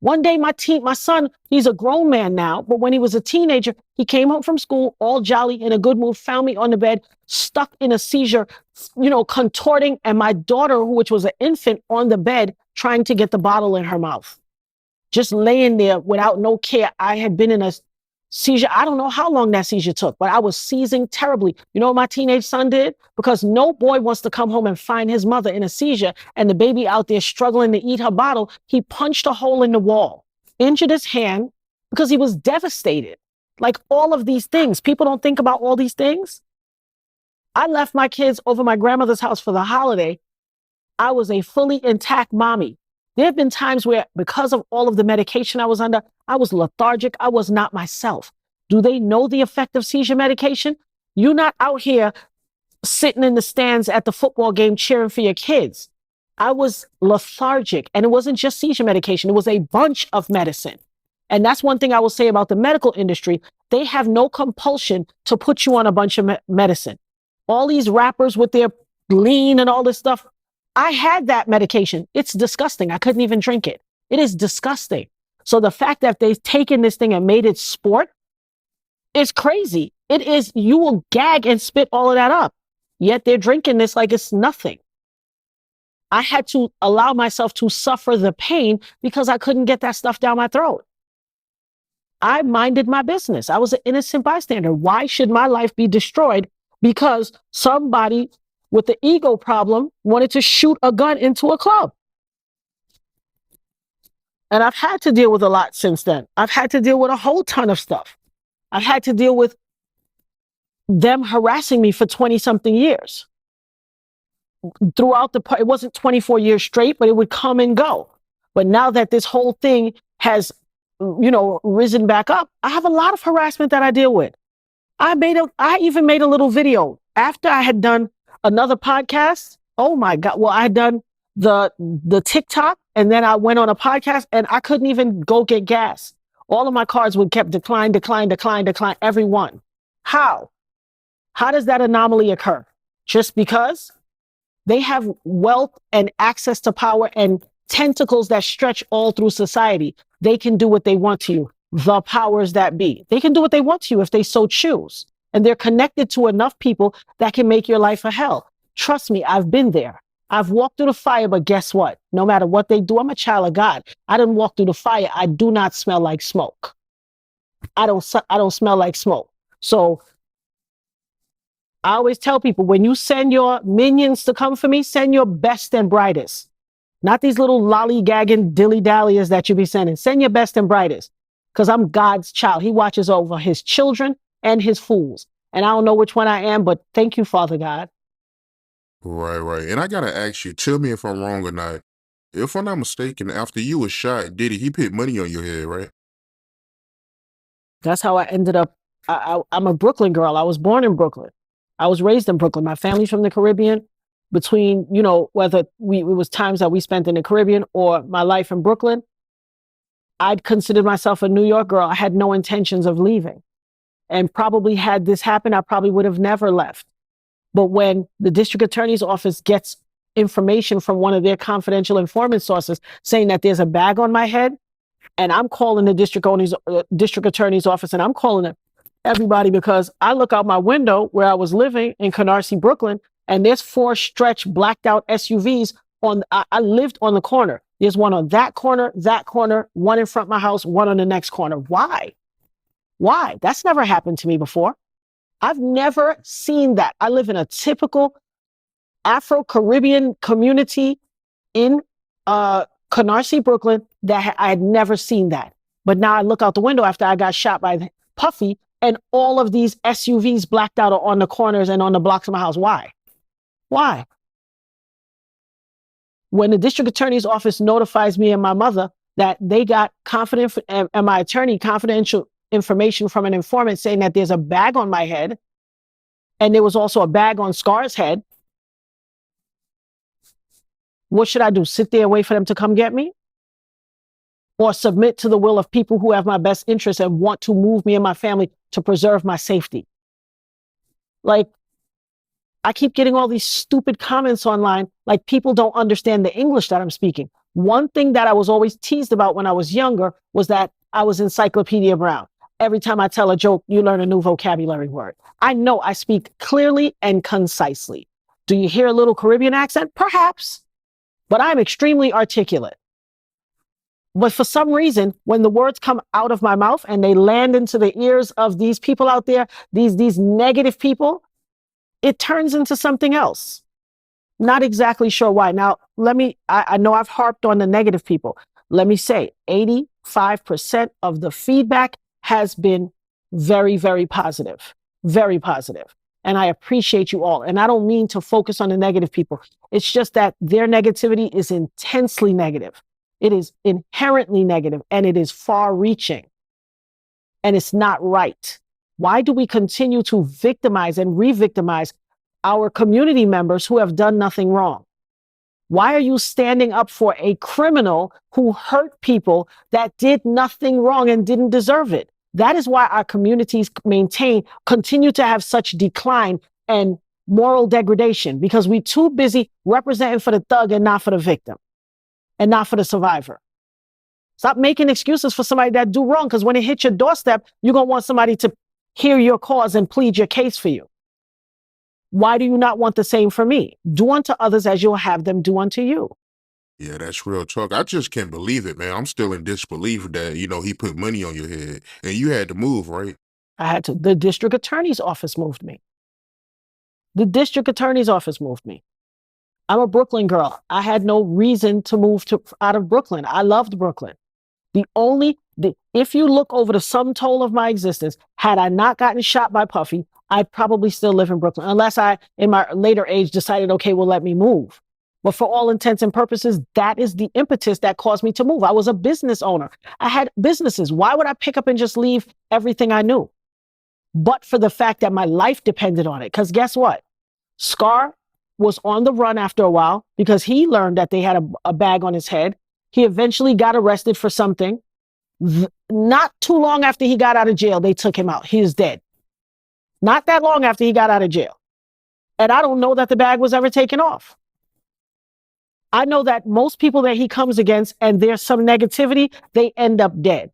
One day, my son, he's a grown man now, but when he was a teenager, he came home from school all jolly, in a good mood, found me on the bed, stuck in a seizure, contorting, and my daughter, which was an infant, on the bed, trying to get the bottle in her mouth. Just laying there without no care. I had been in a seizure. I don't know how long that seizure took, but I was seizing terribly. You know what my teenage son did? Because no boy wants to come home and find his mother in a seizure and the baby out there struggling to eat her bottle. He punched a hole in the wall, injured his hand because he was devastated. Like, all of these things. People don't think about all these things. I left my kids over my grandmother's house for the holiday. I was a fully intact mommy. There have been times where, because of all of the medication I was under, I was lethargic. I was not myself. Do they know the effect of seizure medication? You're not out here sitting in the stands at the football game cheering for your kids. I was lethargic, and it wasn't just seizure medication. It was a bunch of medicine. And that's one thing I will say about the medical industry. They have no compulsion to put you on a bunch of medicine. All these rappers with their lean and all this stuff, I had that medication. It's disgusting. I couldn't even drink it. It is disgusting. So the fact that they've taken this thing and made it sport is crazy. It is, you will gag and spit all of that up. Yet they're drinking this like it's nothing. I had to allow myself to suffer the pain because I couldn't get that stuff down my throat. I minded my business. I was an innocent bystander. Why should my life be destroyed because somebody with the ego problem wanted to shoot a gun into a club? And I've had to deal with a lot since then. I've had to deal with a whole ton of stuff. I've had to deal with them harassing me for 20 something years. Throughout it wasn't 24 years straight, but it would come and go. But now that this whole thing has, risen back up, I have a lot of harassment that I deal with. I even made a little video after I had done another podcast. Oh my God. Well, I had done the TikTok, and then I went on a podcast, and I couldn't even go get gas. All of my cards would kept decline, every one. How? How does that anomaly occur? Just because they have wealth and access to power and tentacles that stretch all through society. They can do what they want to you. The powers that be. They can do what they want to you if they so choose. And they're connected to enough people that can make your life a hell. Trust me, I've been there. I've walked through the fire, but guess what? No matter what they do, I'm a child of God. I didn't walk through the fire. I do not smell like smoke. I don't smell like smoke. So I always tell people, when you send your minions to come for me, send your best and brightest. Not these little lollygagging dilly-dallies that you be sending. Send your best and brightest. Because I'm God's child. He watches over his children and his fools. And I don't know which one I am, but thank you, Father God. Right, right. And I gotta ask you, tell me if I'm wrong or not. If I'm not mistaken, after you was shot, Diddy, he put money on your head, right? That's how I ended up. I'm a Brooklyn girl. I was born in Brooklyn. I was raised in Brooklyn. My family's from the Caribbean. Between, whether it was times that we spent in the Caribbean or my life in Brooklyn, I'd considered myself a New York girl. I had no intentions of leaving. And probably had this happened, I probably would have never left. But when the district attorney's office gets information from one of their confidential informant sources saying that there's a bag on my head, and I'm calling the district attorney's office, and I'm calling everybody, because I look out my window where I was living in Canarsie, Brooklyn, and there's 4 stretched blacked out SUVs I lived on the corner. There's one on that corner, one in front of my house, one on the next corner. Why? Why? That's never happened to me before. I've never seen that. I live in a typical Afro-Caribbean community in Canarsie, Brooklyn, that I had never seen that. But now I look out the window after I got shot by Puffy, and all of these SUVs blacked out on the corners and on the blocks of my house. Why? Why? When the district attorney's office notifies me and my mother that they got and my attorney confidential information from an informant saying that there's a bag on my head, and there was also a bag on Scar's head, what should I do? Sit there and wait for them to come get me? Or submit to the will of people who have my best interests and want to move me and my family to preserve my safety? Like, I keep getting all these stupid comments online, like people don't understand the English that I'm speaking. One thing that I was always teased about when I was younger was that I was Encyclopedia Brown. Every time I tell a joke, you learn a new vocabulary word. I know I speak clearly and concisely. Do you hear a little Caribbean accent? Perhaps. But I'm extremely articulate. But for some reason, when the words come out of my mouth and they land into the ears of these people out there, these negative people, it turns into something else. Not exactly sure why. Now, I know I've harped on the negative people. Let me say 85% of the feedback has been very, very positive. Very positive. And I appreciate you all. And I don't mean to focus on the negative people. It's just that their negativity is intensely negative. It is inherently negative, and it is far-reaching. And it's not right. Why do we continue to victimize and re-victimize our community members who have done nothing wrong? Why are you standing up for a criminal who hurt people that did nothing wrong and didn't deserve it? That is why our communities continue to have such decline and moral degradation, because we're too busy representing for the thug and not for the victim and not for the survivor. Stop making excuses for somebody that do wrong, because when it hits your doorstep, you're going to want somebody to hear your cause and plead your case for you. Why do you not want the same for me? Do unto others as you'll have them do unto you. Yeah, that's real talk. I just can't believe it, man. I'm still in disbelief that, he put money on your head and you had to move, right? I had to. The district attorney's office moved me. The district attorney's office moved me. I'm a Brooklyn girl. I had no reason to move out of Brooklyn. I loved Brooklyn. If you look over the sum total of my existence, had I not gotten shot by Puffy, I'd probably still live in Brooklyn, unless I, in my later age, decided, okay, well, let me move. But for all intents and purposes, that is the impetus that caused me to move. I was a business owner. I had businesses. Why would I pick up and just leave everything I knew? But for the fact that my life depended on it. Because guess what? Scar was on the run after a while because he learned that they had a bag on his head. He eventually got arrested for something. Not too long after he got out of jail, they took him out. He is dead. Not that long after he got out of jail. And I don't know that the bag was ever taken off. I know that most people that he comes against and there's some negativity, they end up dead.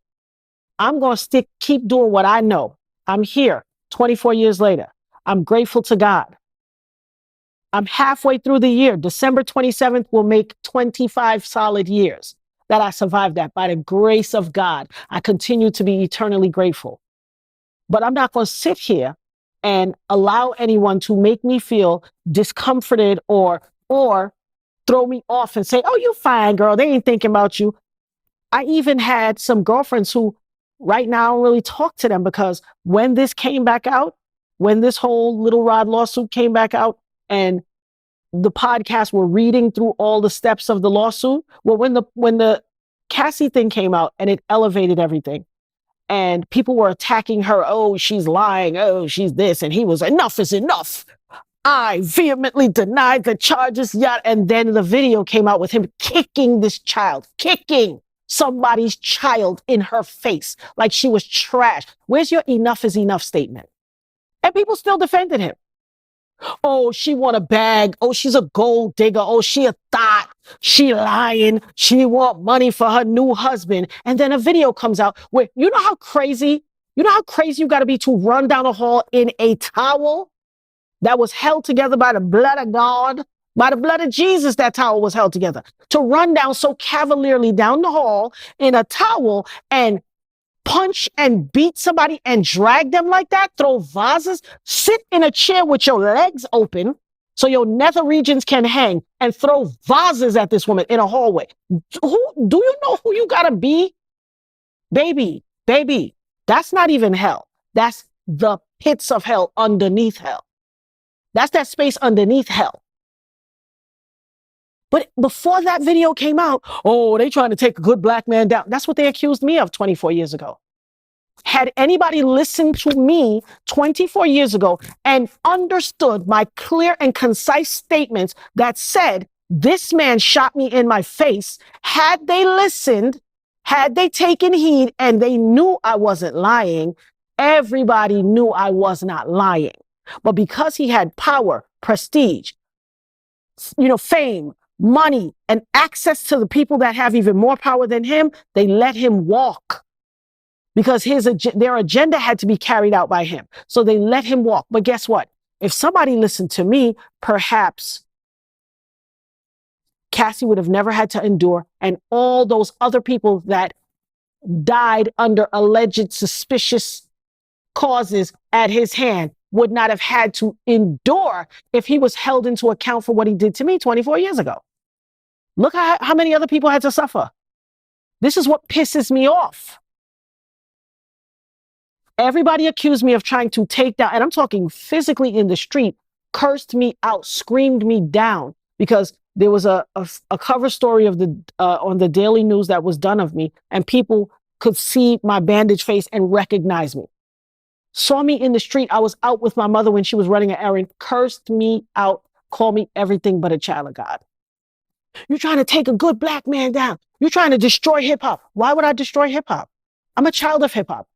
I'm going to keep doing what I know. I'm here 24 years later. I'm grateful to God. I'm halfway through the year. December 27th will make 25 solid years that I survived that. By the grace of God, I continue to be eternally grateful. But I'm not going to sit here and allow anyone to make me feel discomforted or throw me off and say, oh, you fine, girl. They ain't thinking about you. I even had some girlfriends who right now I don't really talk to them because when this came back out, when this whole Little Rod lawsuit came back out and the podcast were reading through all the steps of the lawsuit, well, when the Cassie thing came out and it elevated everything and people were attacking her, oh, she's lying, oh, she's this, and he was, enough is enough. I vehemently denied the charges, and then the video came out with him kicking this child, kicking somebody's child in her face like she was trash. Where's your enough is enough statement? And people still defended him. Oh, she want a bag. Oh, she's a gold digger. Oh, she a thought. She lying. She want money for her new husband. And then a video comes out where, you know how crazy you got to be to run down a hall in a towel that was held together by the blood of God, by the blood of Jesus. That towel was held together. To run down so cavalierly down the hall in a towel and punch and beat somebody and drag them like that, throw vases, sit in a chair with your legs open so your nether regions can hang and throw vases at this woman in a hallway. Do you know who you gotta be? Baby, that's not even hell. That's the pits of hell underneath hell. That's that space underneath hell. But before that video came out, oh, they trying to take a good black man down. That's what they accused me of 24 years ago. Had anybody listened to me 24 years ago and understood my clear and concise statements that said, this man shot me in my face, had they listened, had they taken heed and they knew I wasn't lying, everybody knew I was not lying. But because he had power, prestige, fame, money, and access to the people that have even more power than him, they let him walk. Because their agenda had to be carried out by him. So they let him walk. But guess what? If somebody listened to me, perhaps Cassie would have never had to endure, and all those other people that died under alleged suspicious causes at his hand would not have had to endure if he was held into account for what he did to me 24 years ago. Look how many other people had to suffer. This is what pisses me off. Everybody accused me of trying to take down, and I'm talking physically in the street, cursed me out, screamed me down, because there was a cover story of on the Daily News that was done of me, and people could see my bandaged face and recognize me. Saw me in the street. I was out with my mother when she was running an errand, cursed me out, called me everything but a child of God. You're trying to take a good black man down. You're trying to destroy hip hop. Why would I destroy hip hop? I'm a child of hip hop.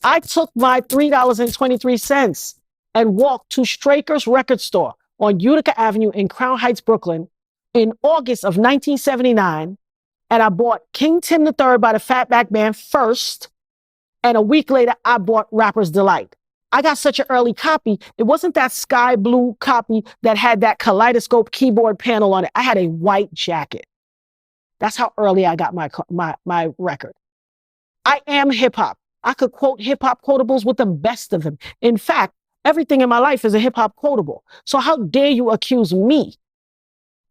I took my $3.23 and walked to Straker's record store on Utica Avenue in Crown Heights, Brooklyn in August of 1979. And I bought King Tim III by the Fatback Band first. And a week later, I bought Rapper's Delight. I got such an early copy. It wasn't that sky blue copy that had that kaleidoscope keyboard panel on it. I had a white jacket. That's how early I got my record. I am hip hop. I could quote hip hop quotables with the best of them. In fact, everything in my life is a hip hop quotable. So how dare you accuse me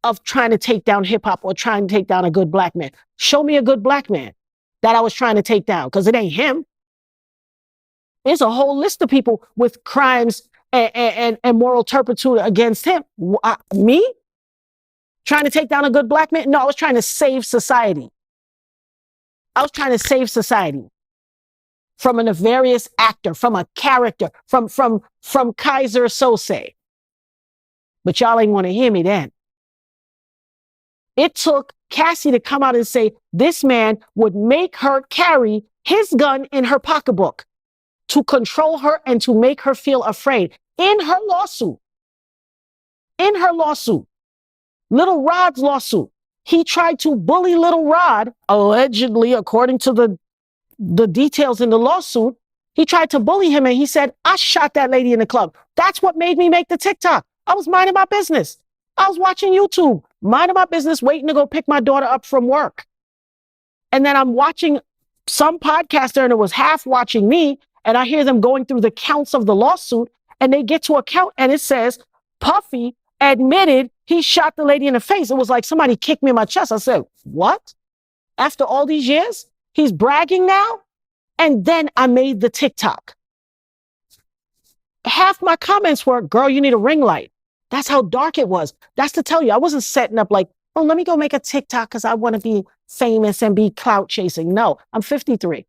of trying to take down hip hop or trying to take down a good black man? Show me a good black man that I was trying to take down, because it ain't him. There's a whole list of people with crimes and moral turpitude against him. Me? Trying to take down a good black man? No, I was trying to save society. I was trying to save society from a nefarious actor, from a character, from Kaiser Sose. But y'all ain't want to hear me then. It took Cassie to come out and say this man would make her carry his gun in her pocketbook to control her and to make her feel afraid in her lawsuit. In her lawsuit. Little Rod's lawsuit. He tried to bully Little Rod, allegedly, according to the details in the lawsuit. He tried to bully him and he said, I shot that lady in the club. That's what made me make the TikTok. I was minding my business. I was watching YouTube, minding my business, waiting to go pick my daughter up from work. And then I'm watching some podcaster and it was half watching me. And I hear them going through the counts of the lawsuit and they get to a count and it says, Puffy admitted he shot the lady in the face. It was like somebody kicked me in my chest. I said, what? After all these years, he's bragging now? And then I made the TikTok. Half my comments were, girl, you need a ring light. That's how dark it was. That's to tell you, I wasn't setting up like, oh, let me go make a TikTok because I want to be famous and be clout chasing. No, I'm 53.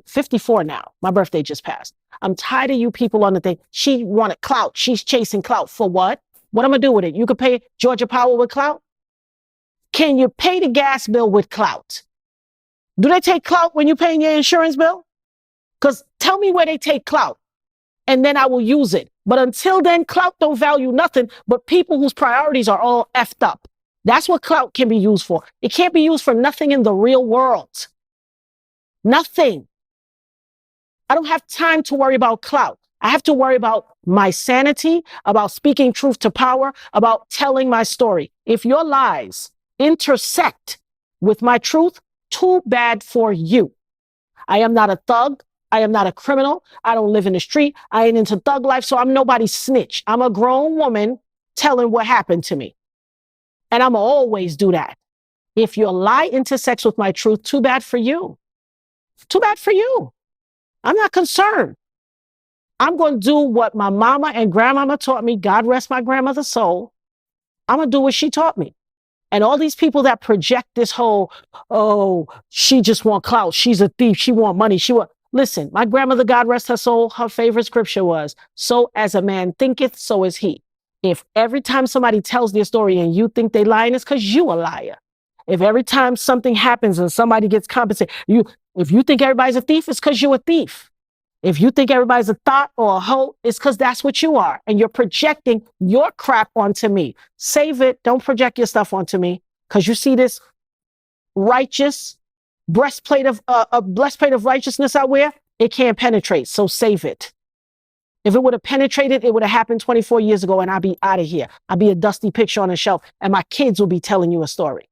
54 now. My birthday just passed. I'm tired of you people on the thing. She wanted clout. She's chasing clout. For what? What am I going to do with it? You could pay Georgia Power with clout? Can you pay the gas bill with clout? Do they take clout when you're paying your insurance bill? Because tell me where they take clout and then I will use it. But until then, clout don't value nothing but people whose priorities are all effed up. That's what clout can be used for. It can't be used for nothing in the real world. Nothing. I don't have time to worry about clout. I have to worry about my sanity, about speaking truth to power, about telling my story. If your lies intersect with my truth, too bad for you. I am not a thug. I am not a criminal. I don't live in the street. I ain't into thug life, so I'm nobody's snitch. I'm a grown woman telling what happened to me. And I'm always do that. If your lie intersects with my truth, too bad for you. Too bad for you. I'm not concerned. I'm going to do what my mama and grandmama taught me. God rest my grandmother's soul. I'm going to do what she taught me. And all these people that project this whole, oh, she just want clout. She's a thief. She want money. Listen, my grandmother, God rest her soul, her favorite scripture was, so as a man thinketh, so is he. If every time somebody tells their story and you think they lying, it's because you a liar. If every time something happens and somebody gets compensated, if you think everybody's a thief, it's because you're a thief. If you think everybody's a thought or a hoe, it's because that's what you are. And you're projecting your crap onto me. Save it. Don't project your stuff onto me. Because you see this righteous breastplate of righteousness I wear, it can't penetrate. So save it. If it would have penetrated, it would have happened 24 years ago and I'd be out of here. I'd be a dusty picture on a shelf and my kids will be telling you a story.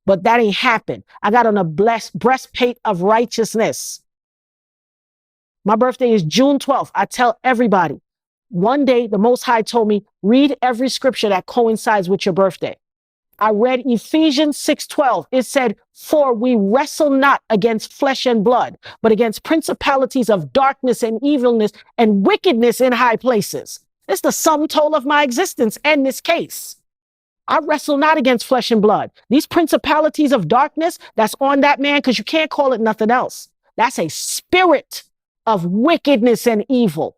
But that ain't happened. I got on a breastplate of righteousness. My birthday is June 12th. I tell everybody, one day the Most High told me, read every scripture that coincides with your birthday. I read Ephesians 6:12. It said, for we wrestle not against flesh and blood, but against principalities of darkness and evilness and wickedness in high places. It's the sum total of my existence and this case. I wrestle not against flesh and blood. These principalities of darkness that's on that man, because you can't call it nothing else. That's a spirit of wickedness and evil.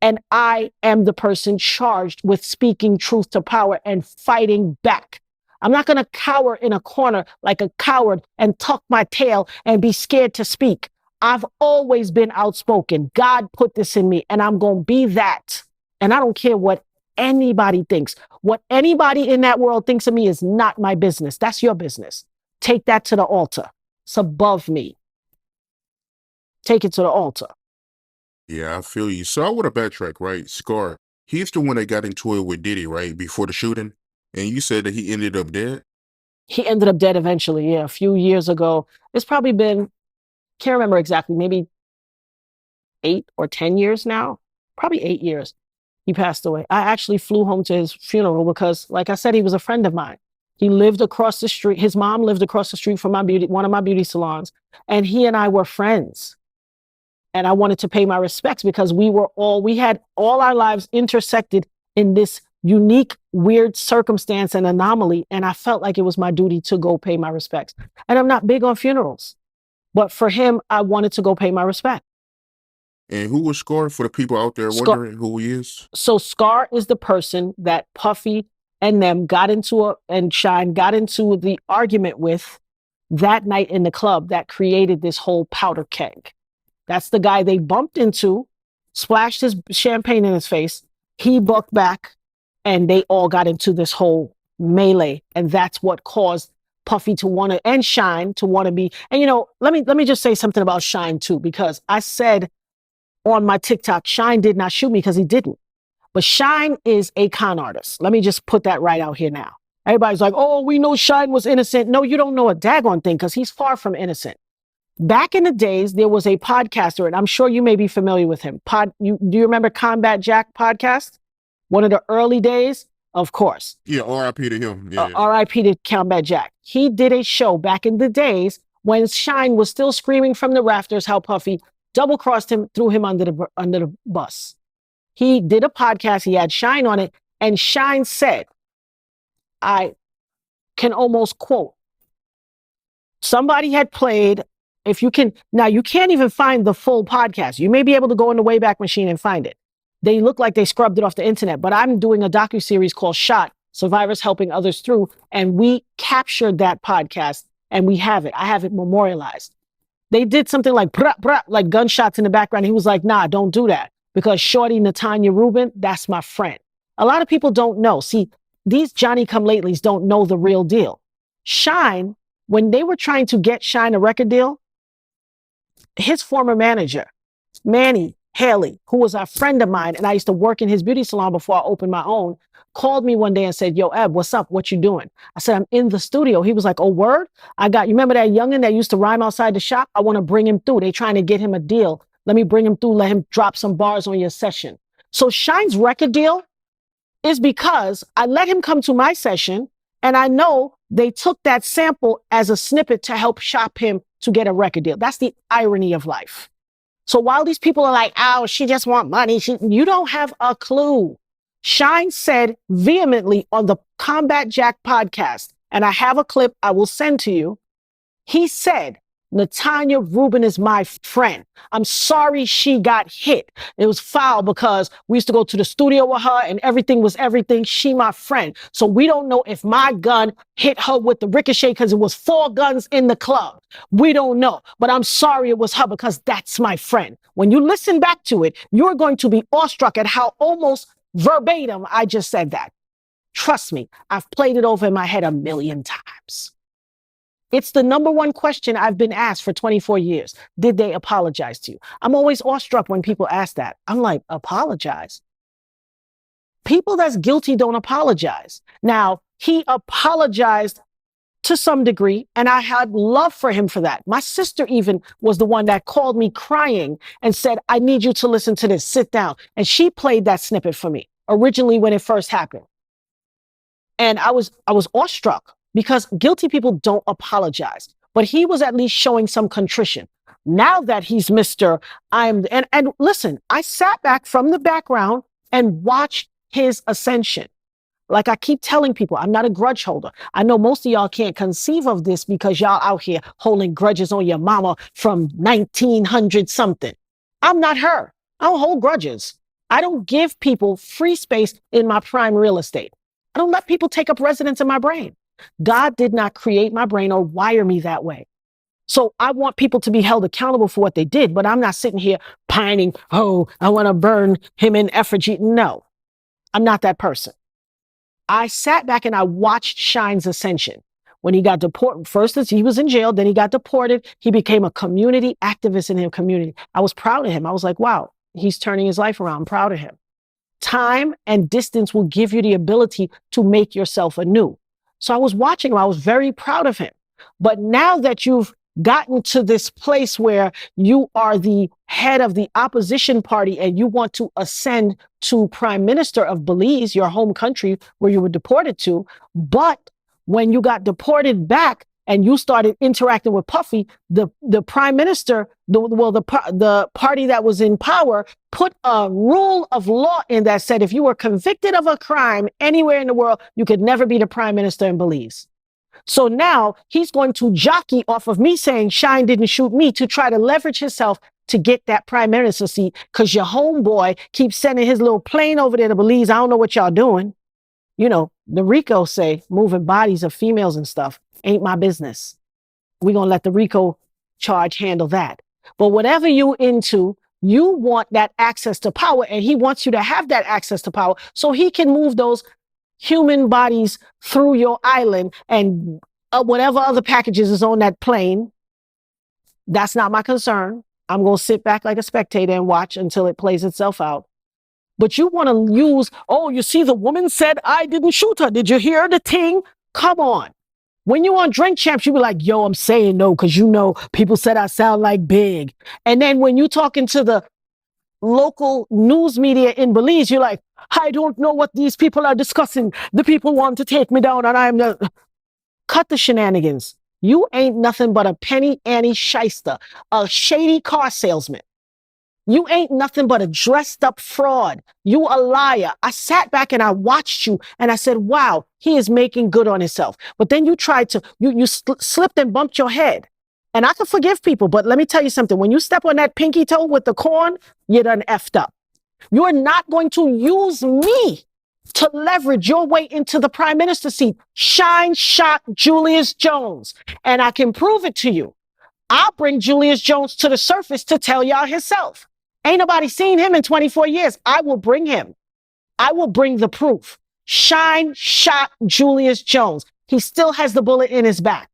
And I am the person charged with speaking truth to power and fighting back. I'm not going to cower in a corner like a coward and tuck my tail and be scared to speak. I've always been outspoken. God put this in me and I'm going to be that. And I don't care what anybody thinks. What anybody in that world thinks of me is not my business. That's your business. Take that to the altar. It's above me. Take it to the altar. Yeah, I feel you. So I want to backtrack, right? Scar, he's the one that got into it with Diddy, right? Before the shooting. And you said that he ended up dead? He ended up dead eventually. Yeah, a few years ago. It's probably been, can't remember exactly, maybe 8 or 10 years now. Probably 8 years. He passed away. I actually flew home to his funeral because, like I said, he was a friend of mine. He lived across the street. His mom lived across the street from one of my beauty salons, and he and I were friends. And I wanted to pay my respects because we had all our lives intersected in this unique, weird circumstance and anomaly. And I felt like it was my duty to go pay my respects. And I'm not big on funerals, but for him, I wanted to go pay my respect. And who was Scar for the people out there Scar, wondering who he is? so Scar is the person that Puffy and them and Shine got into the argument with that night in the club that created this whole powder keg. That's the guy they bumped into, splashed his champagne in his face. He bucked back, and they all got into this whole melee. And that's what caused Puffy to want to, and Shine to want to be. And let me just say something about Shine too, because I said on my TikTok, Shine did not shoot me because he didn't. But Shine is a con artist. Let me just put that right out here now. Everybody's like, oh, we know Shine was innocent. No, you don't know a daggone thing because he's far from innocent. Back in the days, there was a podcaster, and I'm sure you may be familiar with him. Do you remember Combat Jack podcast? One of the early days? Of course. Yeah, R.I.P. to him. Yeah, yeah. R.I.P. to Combat Jack. He did a show back in the days when Shine was still screaming from the rafters how Puffy double-crossed him, threw him under the bus. He did a podcast. He had Shine on it, and Shine said, I can almost quote, somebody had played, if you can, now you can't even find the full podcast. You may be able to go in the Wayback Machine and find it. They look like they scrubbed it off the internet, but I'm doing a docuseries called Shot, Survivors Helping Others Through, and we captured that podcast and we have it. I have it memorialized. They did something like, brah, brah, like gunshots in the background. He was like, nah, don't do that because Shorty Natania Reuben, that's my friend. A lot of people don't know. See, these Johnny-come-latelys don't know the real deal. Shine, when they were trying to get Shine a record deal, his former manager, Manny Haley, who was a friend of mine, and I used to work in his beauty salon before I opened my own, called me one day and said, yo, Eb, what's up? What you doing? I said, I'm in the studio. He was like, oh, word? You remember that youngin' that used to rhyme outside the shop? I want to bring him through. They trying to get him a deal. Let me bring him through. Let him drop some bars on your session. So Shine's record deal is because I let him come to my session, and I know they took that sample as a snippet to help shop him to get a record deal. That's the irony of life. So while these people are like, oh, she just want money, you don't have a clue. Shine said vehemently on the Combat Jack podcast, and I have a clip I will send to you. He said, Natania Reuben is my friend. I'm sorry she got hit. It was foul because we used to go to the studio with her and everything was everything. She my friend. So we don't know if my gun hit her with the ricochet because it was 4 guns in the club. We don't know. But I'm sorry it was her because that's my friend. When you listen back to it, you're going to be awestruck at how almost verbatim I just said that. Trust me, I've played it over in my head a million times. It's the number one question I've been asked for 24 years. Did they apologize to you? I'm always awestruck when people ask that. I'm like, apologize? People that's guilty don't apologize. Now, he apologized to some degree, and I had love for him for that. My sister even was the one that called me crying and said, I need you to listen to this. Sit down. And she played that snippet for me originally when it first happened. And I was awestruck because guilty people don't apologize. But he was at least showing some contrition. Now that he's Mr. And listen, I sat back from the background and watched his ascension. Like I keep telling people, I'm not a grudge holder. I know most of y'all can't conceive of this because y'all out here holding grudges on your mama from 1900 something. I'm not her. I don't hold grudges. I don't give people free space in my prime real estate. I don't let people take up residence in my brain. God did not create my brain or wire me that way. So I want people to be held accountable for what they did, but I'm not sitting here pining, oh, I want to burn him in effigy. No, I'm not that person. I sat back and I watched Shine's ascension. When he got deported, first he was in jail, then he got deported. He became a community activist in his community. I was proud of him. I was like, wow, he's turning his life around. I'm proud of him. Time and distance will give you the ability to make yourself anew. So I was watching him. I was very proud of him. But now that you've gotten to this place where you are the head of the opposition party and you want to ascend to prime minister of Belize, your home country where you were deported to, but when you got deported back and you started interacting with Puffy, the prime minister, the party that was in power, put a rule of law in that said if you were convicted of a crime anywhere in the world, you could never be the prime minister in Belize. So now he's going to jockey off of me saying Shine didn't shoot me to try to leverage himself to get that prime minister seat because your homeboy keeps sending his little plane over there to Belize. I don't know what y'all doing. You know, the RICO say moving bodies of females and stuff ain't my business. We're going to let the RICO charge handle that. But whatever you into, you want that access to power, and he wants you to have that access to power so he can move those human bodies through your island and whatever other packages is on that plane. That's not my concern. I'm going to sit back like a spectator and watch until it plays itself out. But you want to use, oh, you see, the woman said I didn't shoot her. Did you hear the ting? Come on. When you on Drink Champs, you be like, yo, I'm saying no because you know people said I sound like Big. And then when you talking to the local news media in Belize, you're like, I don't know what these people are discussing. The people want to take me down and I'm the... Cut the shenanigans. You ain't nothing but a penny Annie shyster, a shady car salesman. You ain't nothing but a dressed up fraud. You a liar. I sat back and I watched you and I said, wow, he is making good on himself. But then you tried to, you slipped and bumped your head. And I can forgive people, but let me tell you something. When you step on that pinky toe with the corn, you done effed up. You're not going to use me to leverage your way into the prime minister seat. Shine shot Julius Jones. And I can prove it to you. I'll bring Julius Jones to the surface to tell y'all himself. Ain't nobody seen him in 24 years. I will bring him. I will bring the proof. Shine shot Julius Jones. He still has the bullet in his back.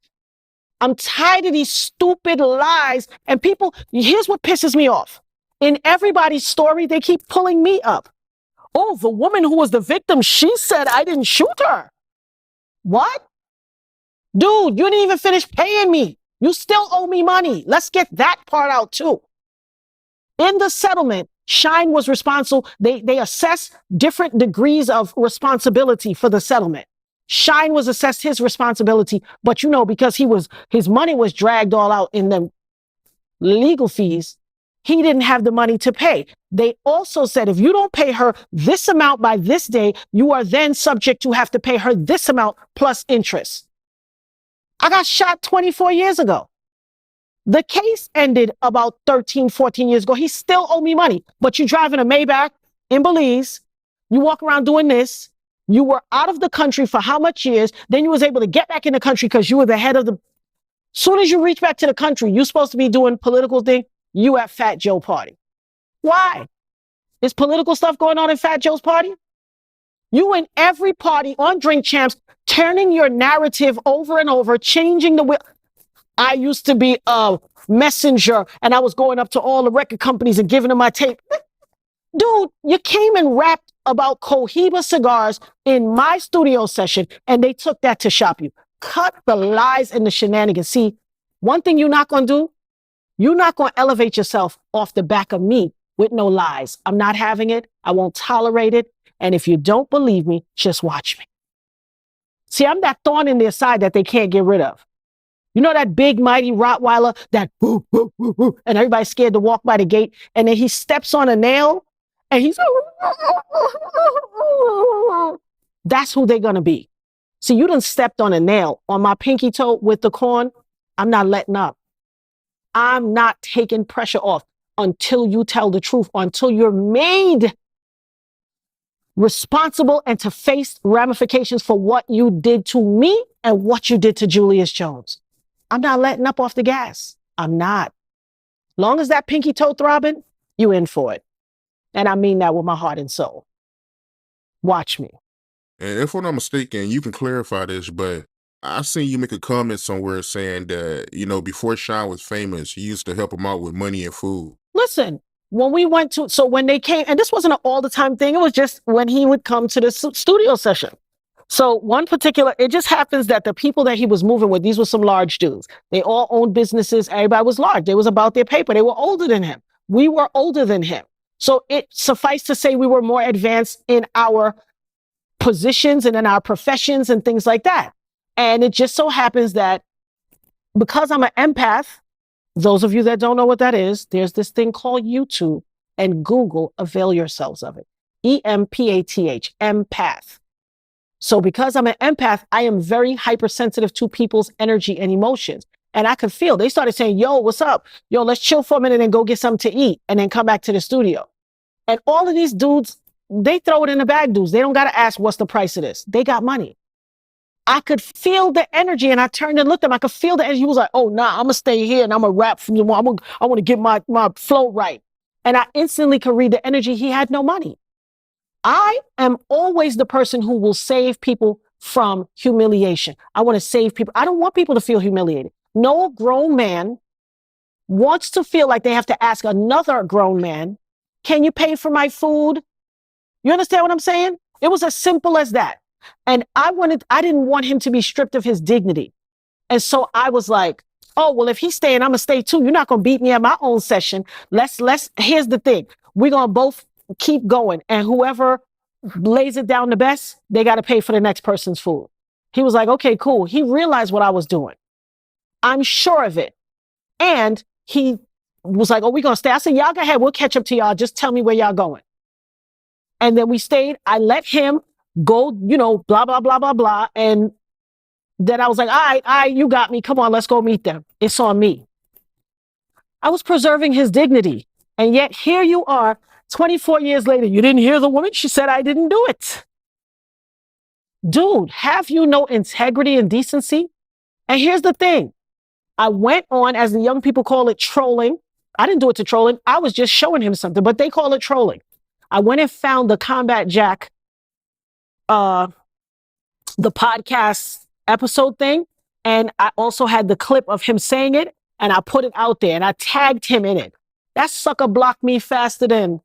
I'm tired of these stupid lies. And people, here's what pisses me off. In everybody's story, they keep pulling me up. Oh, the woman who was the victim, she said I didn't shoot her. What? Dude, you didn't even finish paying me. You still owe me money. Let's get that part out too. In the settlement, Shine was responsible. They assess different degrees of responsibility for the settlement. Shine was assessed his responsibility, but you know, because his money was dragged all out in the legal fees, he didn't have the money to pay. They also said, if you don't pay her this amount by this day, you are then subject to have to pay her this amount plus interest. I got shot 24 years ago. The case ended about 13, 14 years ago. He still owe me money, but you driving a Maybach in Belize. You walk around doing this. You were out of the country for how much years? Then you was able to get back in the country because you were the head of the... Soon as you reach back to the country, you're supposed to be doing political thing. You at Fat Joe party. Why? Is political stuff going on in Fat Joe's party? You in every party on Drink Champs, turning your narrative over and over, changing the... I used to be a messenger and I was going up to all the record companies and giving them my tape. Dude, you came and rapped about Cohiba cigars in my studio session and they took that to shop you. Cut the lies and the shenanigans. See, one thing you're not going to do, you're not going to elevate yourself off the back of me with no lies. I'm not having it. I won't tolerate it. And if you don't believe me, just watch me. See, I'm that thorn in their side that they can't get rid of. You know that big, mighty Rottweiler that woo, woo, woo, woo, and everybody's scared to walk by the gate, and then he steps on a nail, and he's... That's who they're going to be. See, you done stepped on a nail on my pinky toe with the corn. I'm not letting up. I'm not taking pressure off until you tell the truth, until you're made responsible and to face ramifications for what you did to me and what you did to Julius Jones. I'm not letting up off the gas. I'm not. Long as that pinky toe throbbing, you in for it. And I mean that with my heart and soul. Watch me. And if I'm not mistaken, you can clarify this, but I seen you make a comment somewhere saying that, before Sean was famous, you used to help him out with money and food. Listen, when we went to, so when they came, and this wasn't an all the time thing, it was just when he would come to the studio session. So one particular, it just happens that the people that he was moving with, these were some large dudes. They all owned businesses. Everybody was large. They was about their paper. They were older than him. We were older than him. So it suffice to say we were more advanced in our positions and in our professions and things like that. And it just so happens that because I'm an empath, those of you that don't know what that is, there's this thing called YouTube and Google, avail yourselves of it. EMPATH, empath. So because I'm an empath, I am very hypersensitive to people's energy and emotions. And I could feel, they started saying, yo, what's up? Yo, let's chill for a minute and go get something to eat and then come back to the studio. And all of these dudes, they throw it in the bag, dudes. They don't got to ask what's the price of this. They got money. I could feel the energy, and I turned and looked at him. I could feel the energy. He was like, oh, nah, I'm going to stay here and I'm going to rap from you. I want to get my flow right. And I instantly could read the energy. He had no money. I am always the person who will save people from humiliation. I want to save people. I don't want people to feel humiliated. No grown man wants to feel like they have to ask another grown man, can you pay for my food? You understand what I'm saying? It was as simple as that. And I didn't want him to be stripped of his dignity. And so I was like, oh, well, if he's staying, I'm going to stay too. You're not going to beat me at my own session. Here's the thing. We're going to both keep going. And whoever lays it down the best, they got to pay for the next person's food. He was like, okay, cool. He realized what I was doing. I'm sure of it. And he was like, oh, we're going to stay. I said, y'all go ahead. We'll catch up to y'all. Just tell me where y'all going. And then we stayed. I let him go, blah, blah, blah, blah, blah. And then I was like, all right, you got me. Come on, let's go meet them. It's on me. I was preserving his dignity. And yet here you are, 24 years later. You didn't hear the woman? She said, I didn't do it. Dude, have you no integrity and decency? And here's the thing. I went on, as the young people call it, trolling. I didn't do it to trolling. I was just showing him something, but they call it trolling. I went and found the Combat Jack, the podcast episode thing. And I also had the clip of him saying it, and I put it out there and I tagged him in it. That sucker blocked me faster than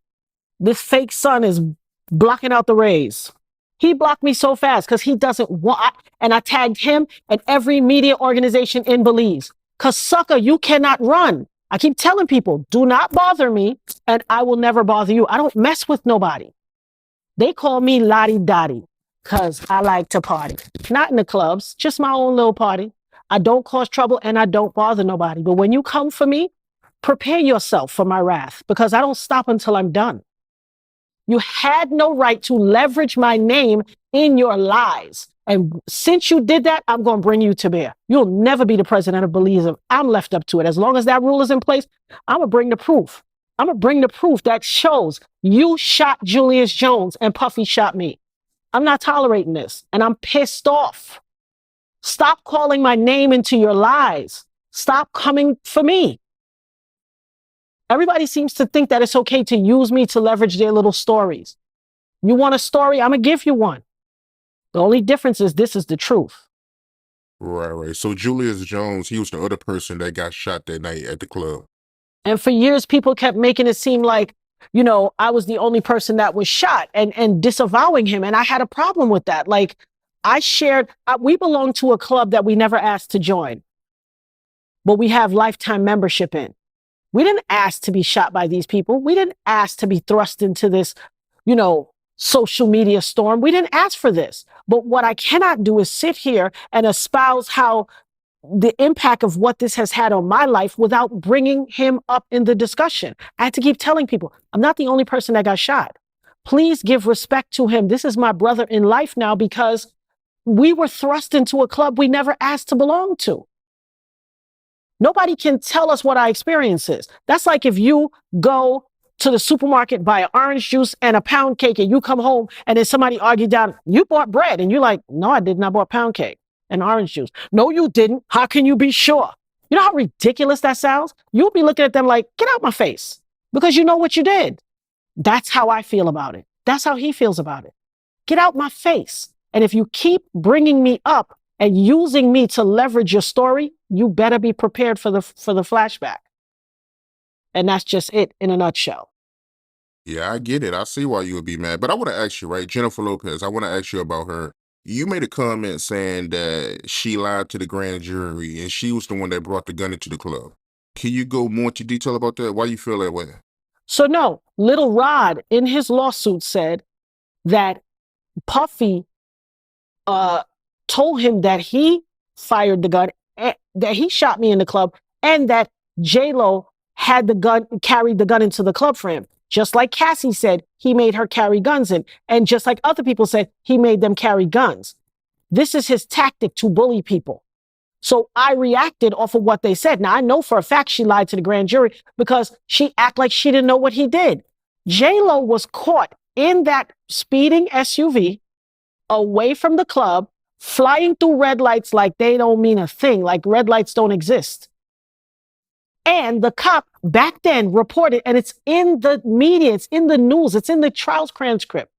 this fake sun is blocking out the rays. He blocked me so fast because he doesn't want, and I tagged him and every media organization in Belize. Because sucker, you cannot run. I keep telling people, do not bother me and I will never bother you. I don't mess with nobody. They call me Lottie Dottie because I like to party. Not in the clubs, just my own little party. I don't cause trouble and I don't bother nobody. But when you come for me, prepare yourself for my wrath because I don't stop until I'm done. You had no right to leverage my name in your lies. And since you did that, I'm going to bring you to bear. You'll never be the president of Belize if I'm left up to it. As long as that rule is in place, I'm going to bring the proof. I'm going to bring the proof that shows you shot Julius Jones and Puffy shot me. I'm not tolerating this. And I'm pissed off. Stop calling my name into your lies. Stop coming for me. Everybody seems to think that it's okay to use me to leverage their little stories. You want a story? I'm going to give you one. The only difference is this is the truth. Right. So Julius Jones, he was the other person that got shot that night at the club. And for years, people kept making it seem like, I was the only person that was shot and disavowing him. And I had a problem with that. Like we belong to a club that we never asked to join, but we have lifetime membership in. We didn't ask to be shot by these people. We didn't ask to be thrust into this, social media storm. We didn't ask for this. But what I cannot do is sit here and espouse how the impact of what this has had on my life without bringing him up in the discussion. I had to keep telling people, I'm not the only person that got shot. Please give respect to him. This is my brother in life now because we were thrust into a club we never asked to belong to. Nobody can tell us what our experience is. That's like if you go to the supermarket, buy an orange juice and a pound cake, and you come home and then somebody argued down, you bought bread. And you're like, no, I didn't. I bought pound cake and orange juice. No, you didn't. How can you be sure? You know how ridiculous that sounds? You'll be looking at them like, get out my face because you know what you did. That's how I feel about it. That's how he feels about it. Get out my face. And if you keep bringing me up and using me to leverage your story, you better be prepared for the flashback. And that's just it in a nutshell. Yeah, I get it. I see why you would be mad. But I want to ask you, right? Jennifer Lopez, I want to ask you about her. You made a comment saying that she lied to the grand jury and she was the one that brought the gun into the club. Can you go more into detail about that? Why you feel that way? So no, Little Rod in his lawsuit said that Puffy uh, told him that he fired the gun, that he shot me in the club, and that J-Lo had the gun, carried the gun into the club for him. Just like Cassie said, he made her carry guns in. And just like other people said, he made them carry guns. This is his tactic to bully people. So I reacted off of what they said. Now, I know for a fact she lied to the grand jury because she acted like she didn't know what he did. J-Lo was caught in that speeding SUV away from the club, flying through red lights like they don't mean a thing, like red lights don't exist. And the cop back then reported, and it's in the media, it's in the news, it's in the trial transcript.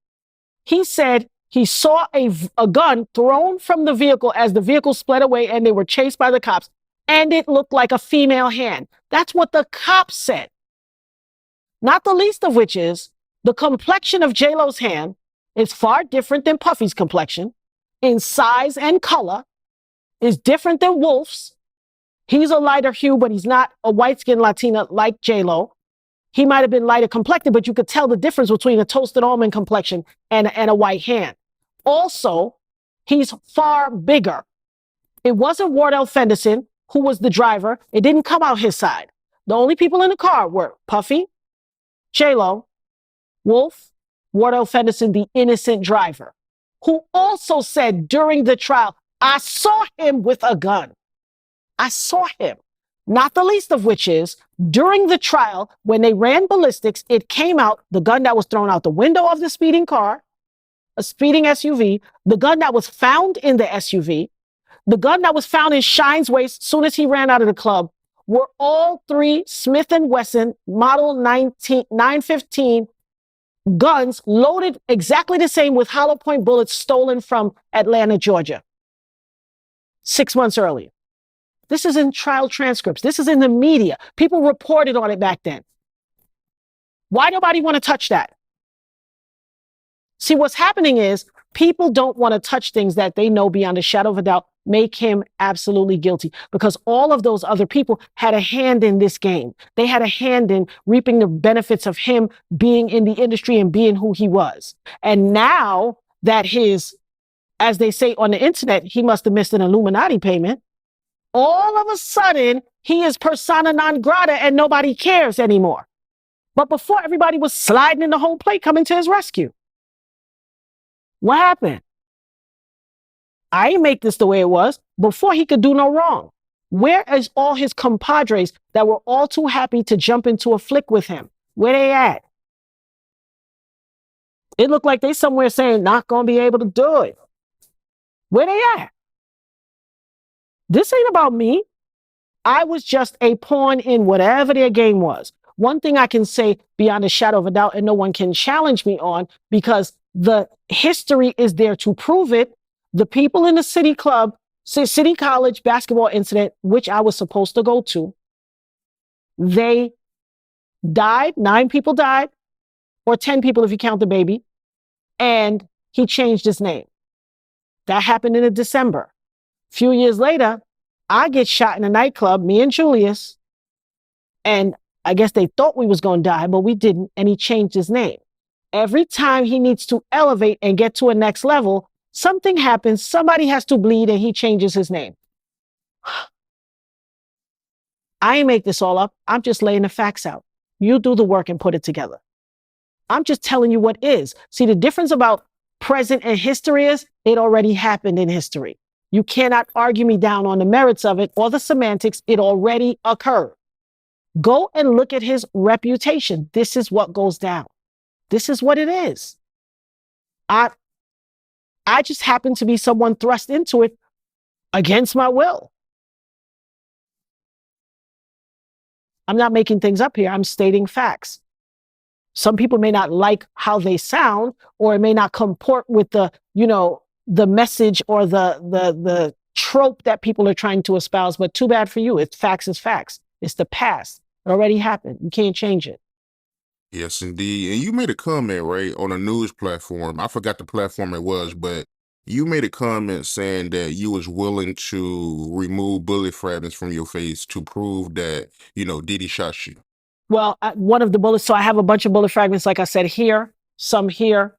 He said he saw a gun thrown from the vehicle as the vehicle sped away and they were chased by the cops, and it looked like a female hand. That's what the cop said. Not the least of which is the complexion of J-Lo's hand is far different than Puffy's complexion in size and color, is different than Wolf's. He's a lighter hue, but he's not a white-skinned Latina like J-Lo. He might have been lighter complected, but you could tell the difference between a toasted almond complexion and a white hand. Also, he's far bigger. It wasn't Wardell Fenderson who was the driver. It didn't come out his side. The only people in the car were Puffy, J-Lo, Wolf, Wardell Fenderson, the innocent driver, who also said during the trial, I saw him with a gun. I saw him. Not the least of which is, during the trial, when they ran ballistics, it came out, the gun that was thrown out the window of the speeding car, a speeding SUV, the gun that was found in the SUV, the gun that was found in Shine's waist soon as he ran out of the club, were all three Smith & Wesson Model 915 guns loaded exactly the same with hollow point bullets stolen from Atlanta, Georgia, 6 months earlier. This is in trial transcripts. This is in the media. People reported on it back then. Why nobody want to touch that? See, what's happening is people don't want to touch things that they know beyond a shadow of a doubt make him absolutely guilty, because all of those other people had a hand in this game. They had a hand in reaping the benefits of him being in the industry and being who he was. And now that as they say on the internet, he must have missed an Illuminati payment. All of a sudden, he is persona non grata and nobody cares anymore. But before, everybody was sliding in the whole plate coming to his rescue. What happened? I ain't make this the way it was. Before, he could do no wrong. Where is all his compadres that were all too happy to jump into a flick with him? Where they at? It looked like they somewhere saying not gonna be able to do it. Where they at? This ain't about me. I was just a pawn in whatever their game was. One thing I can say beyond a shadow of a doubt, and no one can challenge me on, because the history is there to prove it. The people in the City College basketball incident, which I was supposed to go to, they died. 9 people died, or 10 people if you count the baby. And he changed his name. That happened in December. A few years later, I get shot in a nightclub, me and Julius, and I guess they thought we was going to die, but we didn't, and he changed his name. Every time he needs to elevate and get to a next level, something happens, somebody has to bleed, and he changes his name. I ain't make this all up. I'm just laying the facts out. You do the work and put it together. I'm just telling you what is. See, the difference about present and history is it already happened in history. You cannot argue me down on the merits of it or the semantics. It already occurred. Go and look at his reputation. This is what goes down. This is what it is. I just happen to be someone thrust into it against my will. I'm not making things up here. I'm stating facts. Some people may not like how they sound, or it may not comport with the message or the trope that people are trying to espouse, but too bad for you. It's facts is facts. It's the past. It already happened. You can't change it. Yes, indeed. And you made a comment, right, on a news platform. I forgot the platform it was, but you made a comment saying that you was willing to remove bullet fragments from your face to prove that, Diddy shot you. Well, one of the bullets, so I have a bunch of bullet fragments, like I said, here, some here.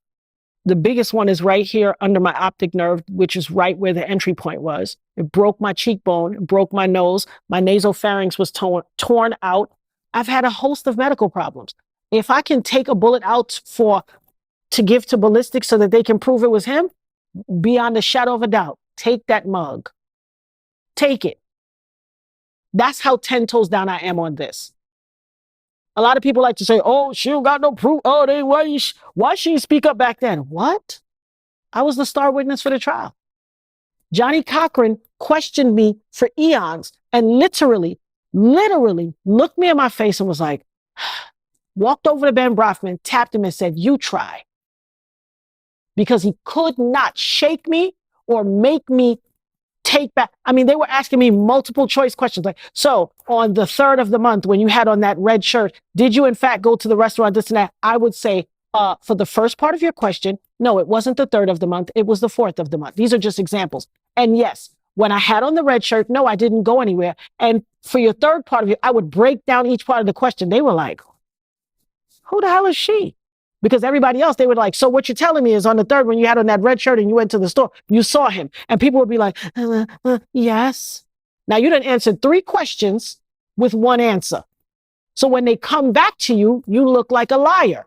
The biggest one is right here under my optic nerve, which is right where the entry point was. It broke my cheekbone, it broke my nose. My nasopharynx was torn out. I've had a host of medical problems. If I can take a bullet out to give to ballistics so that they can prove it was him, beyond a shadow of a doubt, take that mug. Take it. That's how 10 toes down I am on this. A lot of people like to say, oh, she don't got no proof. Oh, why she speak up back then? What? I was the star witness for the trial. Johnny Cochran questioned me for eons and literally looked me in my face and was like, walked over to Ben Brofman, tapped him and said, you try. Because he could not shake me or make me take back. I mean, they were asking me multiple choice questions like, so on the 3rd of the month, when you had on that red shirt, did you in fact go to the restaurant, this and that? I would say, for the first part of your question, no, it wasn't the 3rd of the month. It was the 4th of the month. These are just examples. And yes, when I had on the red shirt, no, I didn't go anywhere. And for your third part of it, I would break down each part of the question. They were like, who the hell is she? Because everybody else, they were like, so what you're telling me is on the 3rd, when you had on that red shirt and you went to the store, you saw him. And people would be like, yes. Now you done answered 3 questions with 1 answer. So when they come back to you, you look like a liar.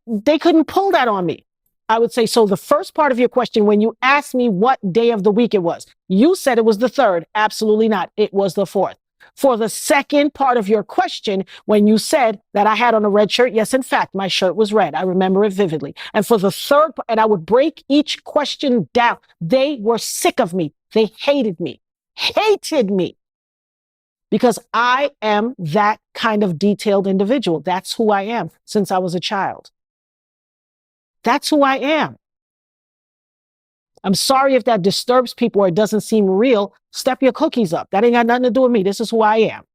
They couldn't pull that on me. I would say, so the first part of your question, when you asked me what day of the week it was, you said it was the 3rd. Absolutely not. It was the 4th. For the second part of your question, when you said that I had on a red shirt, yes, in fact, my shirt was red. I remember it vividly. And for the third, and I would break each question down. They were sick of me. They hated me, because I am that kind of detailed individual. That's who I am since I was a child. That's who I am. I'm sorry if that disturbs people or it doesn't seem real. Step your cookies up. That ain't got nothing to do with me. This is who I am.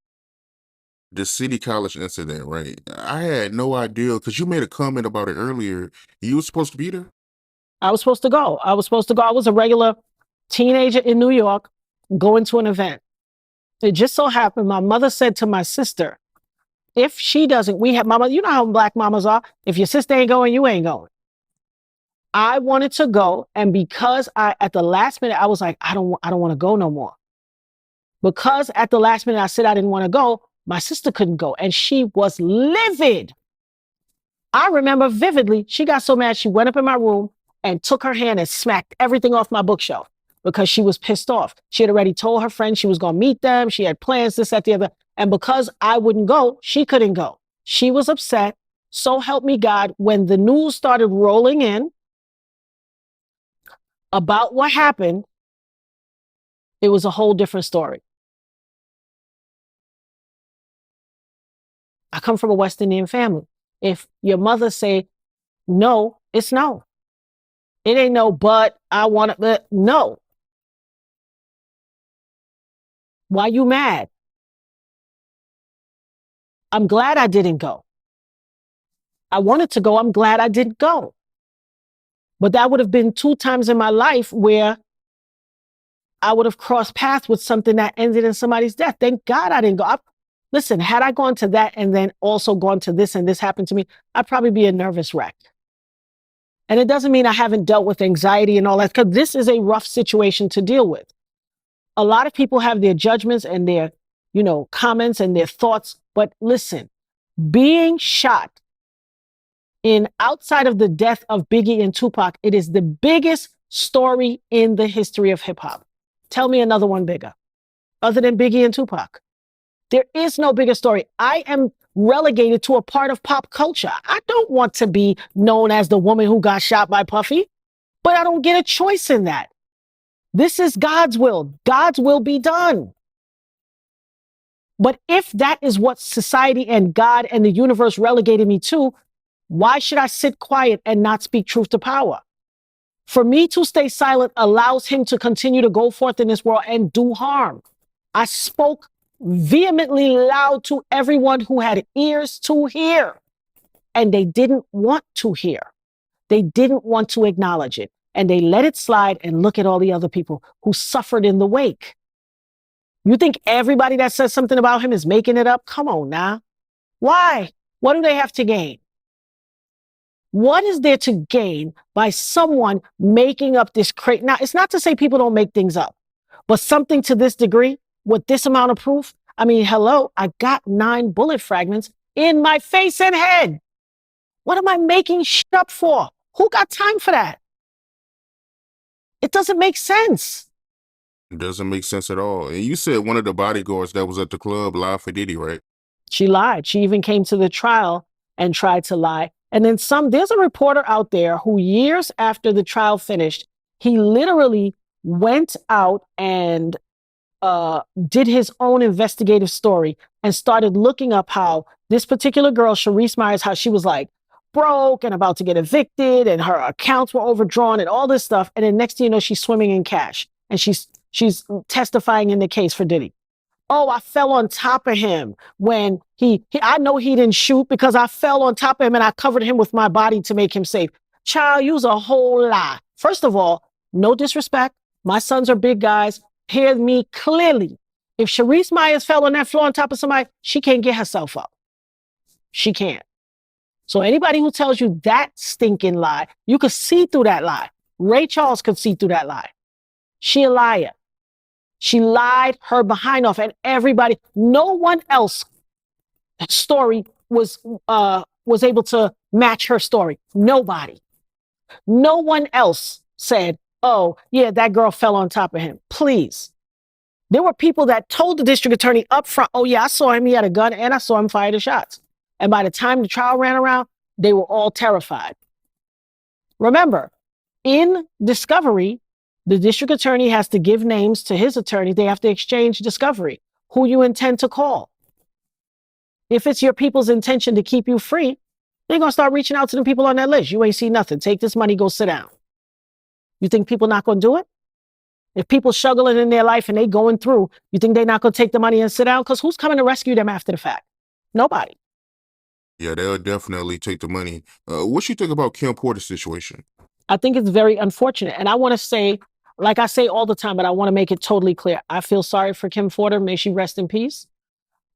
The City College incident, right? I had no idea because you made a comment about it earlier. You were supposed to be there? I was supposed to go. I was a regular teenager in New York going to an event. It just so happened my mother said to my sister, if she doesn't, we have mama, you know how black mamas are. If your sister ain't going, you ain't going. I wanted to go, and because at the last minute I was like, I don't want to go no more. Because at the last minute I said I didn't want to go, my sister couldn't go, and she was livid. I remember vividly, she got so mad she went up in my room and took her hand and smacked everything off my bookshelf because she was pissed off. She had already told her friends she was going to meet them. She had plans, this, that, the other. And because I wouldn't go, she couldn't go. She was upset. So help me God, when the news started rolling in about what happened, it was a whole different story. I come from a West Indian family. If your mother say no, it's no. It ain't no, but I want it, but no. Why you mad? I'm glad I didn't go. I wanted to go. I'm glad I didn't go. But that would have been 2 times in my life where I would have crossed paths with something that ended in somebody's death. Thank God I didn't go. Listen, had I gone to that and then also gone to this and this happened to me, I'd probably be a nervous wreck. And it doesn't mean I haven't dealt with anxiety and all that, because this is a rough situation to deal with. A lot of people have their judgments and their, comments and their thoughts. But listen, being shot in outside of the death of Biggie and Tupac, it is the biggest story in the history of hip hop. Tell me another one bigger, other than Biggie and Tupac. There is no bigger story. I am relegated to a part of pop culture. I don't want to be known as the woman who got shot by Puffy, but I don't get a choice in that. This is God's will. God's will be done. But if that is what society and God and the universe relegated me to, why should I sit quiet and not speak truth to power? For me to stay silent allows him to continue to go forth in this world and do harm. I spoke vehemently loud to everyone who had ears to hear. and they didn't want to hear. They didn't want to acknowledge it. And they let it slide and look at all the other people who suffered in the wake. You think everybody that says something about him is making it up? Come on now. Why? What do they have to gain? What is there to gain by someone making up this crazy? Now, it's not to say people don't make things up, but something to this degree with this amount of proof. I mean, hello, I got 9 bullet fragments in my face and head. What am I making shit up for? Who got time for that? It doesn't make sense. It doesn't make sense at all. And you said one of the bodyguards that was at the club lied for Diddy, right? She lied. She even came to the trial and tried to lie. And then there's a reporter out there who years after the trial finished, he literally went out and did his own investigative story and started looking up how this particular girl, Sharice Myers, how she was like broke and about to get evicted and her accounts were overdrawn and all this stuff. And then next thing you know, she's swimming in cash and she's testifying in the case for Diddy. Oh, I fell on top of him when I know he didn't shoot because I fell on top of him and I covered him with my body to make him safe. Child, use a whole lie. First of all, no disrespect. My sons are big guys. Hear me clearly. If Sharice Myers fell on that floor on top of somebody, she can't get herself up. She can't. So anybody who tells you that stinking lie, you could see through that lie. Ray Charles could see through that lie. She a liar. She lied her behind off, and everybody, no one else story was able to match her story. Nobody. No one else said, oh, yeah, that girl fell on top of him. Please. There were people that told the district attorney up front, oh, yeah, I saw him. He had a gun and I saw him fire the shots. And by the time the trial ran around, they were all terrified. Remember, in discovery, the district attorney has to give names to his attorney. They have to exchange discovery, who you intend to call. If it's your people's intention to keep you free, they're going to start reaching out to the people on that list. You ain't see nothing. Take this money, go sit down. You think people not going to do it? If people struggling in their life and they going through, you think they're not going to take the money and sit down? Because who's coming to rescue them after the fact? Nobody. Yeah, they'll definitely take the money. What you think about Kim Porter's situation? I think it's very unfortunate. And I want to say, like I say all the time, but I want to make it totally clear. I feel sorry for Kim Porter. May she rest in peace.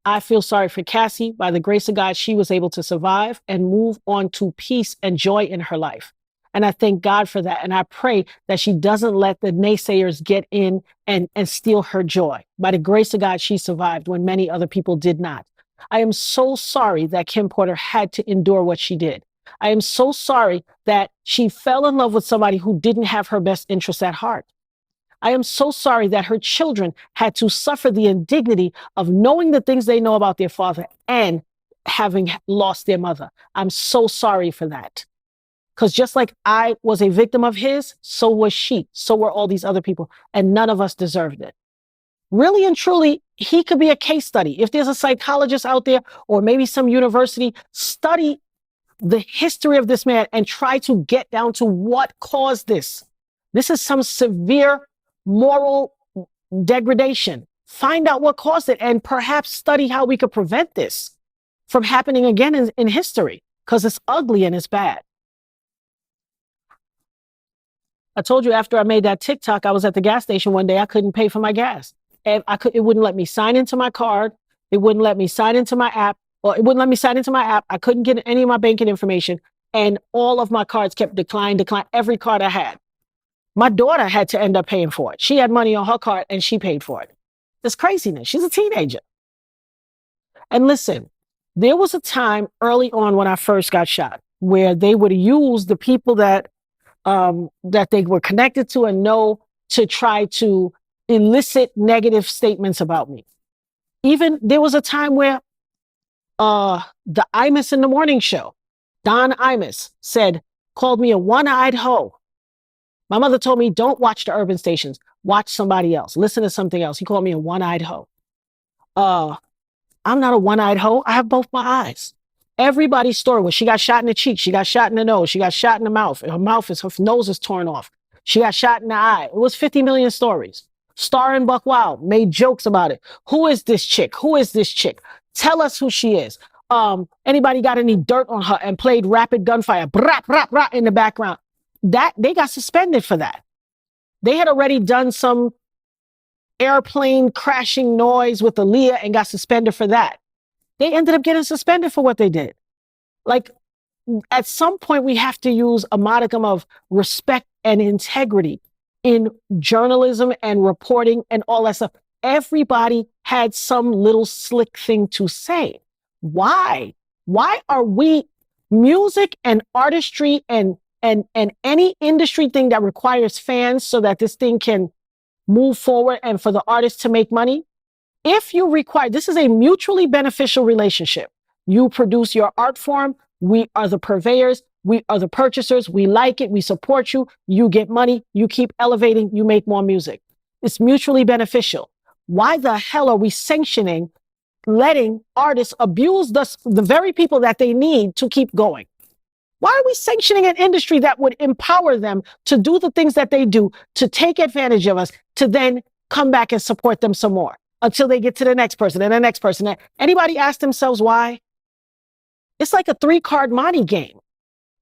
I feel sorry for Cassie. By the grace of God, she was able to survive and move on to peace and joy in her life. And I thank God for that. And I pray that she doesn't let the naysayers get in and steal her joy. By the grace of God, she survived when many other people did not. I am so sorry that Kim Porter had to endure what she did. I am so sorry that she fell in love with somebody who didn't have her best interests at heart. I am so sorry that her children had to suffer the indignity of knowing the things they know about their father and having lost their mother. I'm so sorry for that. Because just like I was a victim of his, so was she. So were all these other people. And none of us deserved it. Really and truly, he could be a case study. If there's a psychologist out there or maybe some university, study the history of this man and try to get down to what caused this. This is some severe moral degradation. Find out what caused it and perhaps study how we could prevent this from happening again in history, because it's ugly and it's bad. I told you after I made that TikTok, I was at the gas station one day. I couldn't pay for my gas. And it wouldn't let me sign into my card. It wouldn't let me sign into my app. Or it wouldn't let me sign into my app. I couldn't get any of my banking information. And all of my cards kept decline. Every card I had. My daughter had to end up paying for it. She had money on her card and she paid for it. It's craziness. She's a teenager. And listen, there was a time early on when I first got shot where they would use the people that they were connected to and know to try to elicit negative statements about me. Even there was a time where the Imus in the morning show, Don Imus called me a one-eyed hoe. My mother told me, don't watch the urban stations. Watch somebody else. Listen to something else. He called me a one-eyed hoe. I'm not a one-eyed hoe. I have both my eyes. Everybody's story was she got shot in the cheek. She got shot in the nose. She got shot in the mouth. Her nose is torn off. She got shot in the eye. It was 50 million stories. Star and Buck Wild made jokes about it. Who is this chick? Who is this chick? Tell us who she is. Anybody got any dirt on her and played rapid gunfire, brap, brap, brap in the background. That they got suspended for that. They had already done some airplane crashing noise with Aaliyah and got suspended for that. They ended up getting suspended for what they did. Like, at some point, we have to use a modicum of respect and integrity in journalism and reporting and all that stuff. Everybody had some little slick thing to say. Why? Why are we music and artistry and any industry thing that requires fans so that this thing can move forward and for the artist to make money? If you require, this is a mutually beneficial relationship. You produce your art form, we are the purveyors, we are the purchasers, we like it, we support you, you get money, you keep elevating, you make more music. It's mutually beneficial. Why the hell are we sanctioning letting artists abuse the very people that they need to keep going? Why are we sanctioning an industry that would empower them to do the things that they do, to take advantage of us, to then come back and support them some more until they get to the next person and the next person? Anybody ask themselves why? It's like a 3-card money game.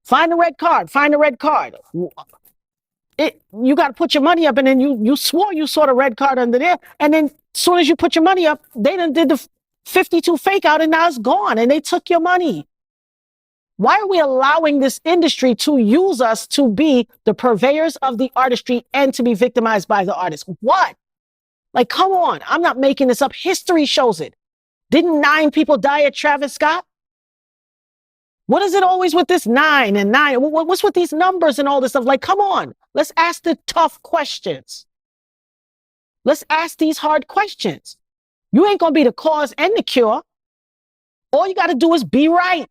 Find the red card, find the red card. You got to put your money up, and then you swore you saw the red card under there, and then as soon as you put your money up, they done did the 52 fake out, and now it's gone, and they took your money. Why are we allowing this industry to use us to be the purveyors of the artistry and to be victimized by the artists? What? Like, come on. I'm not making this up. History shows it. Didn't 9 people die at Travis Scott? What is it always with this 9 and 9? What's with these numbers and all this stuff? Like, come on. Let's ask the tough questions. Let's ask these hard questions. You ain't going to be the cause and the cure. All you got to do is be right.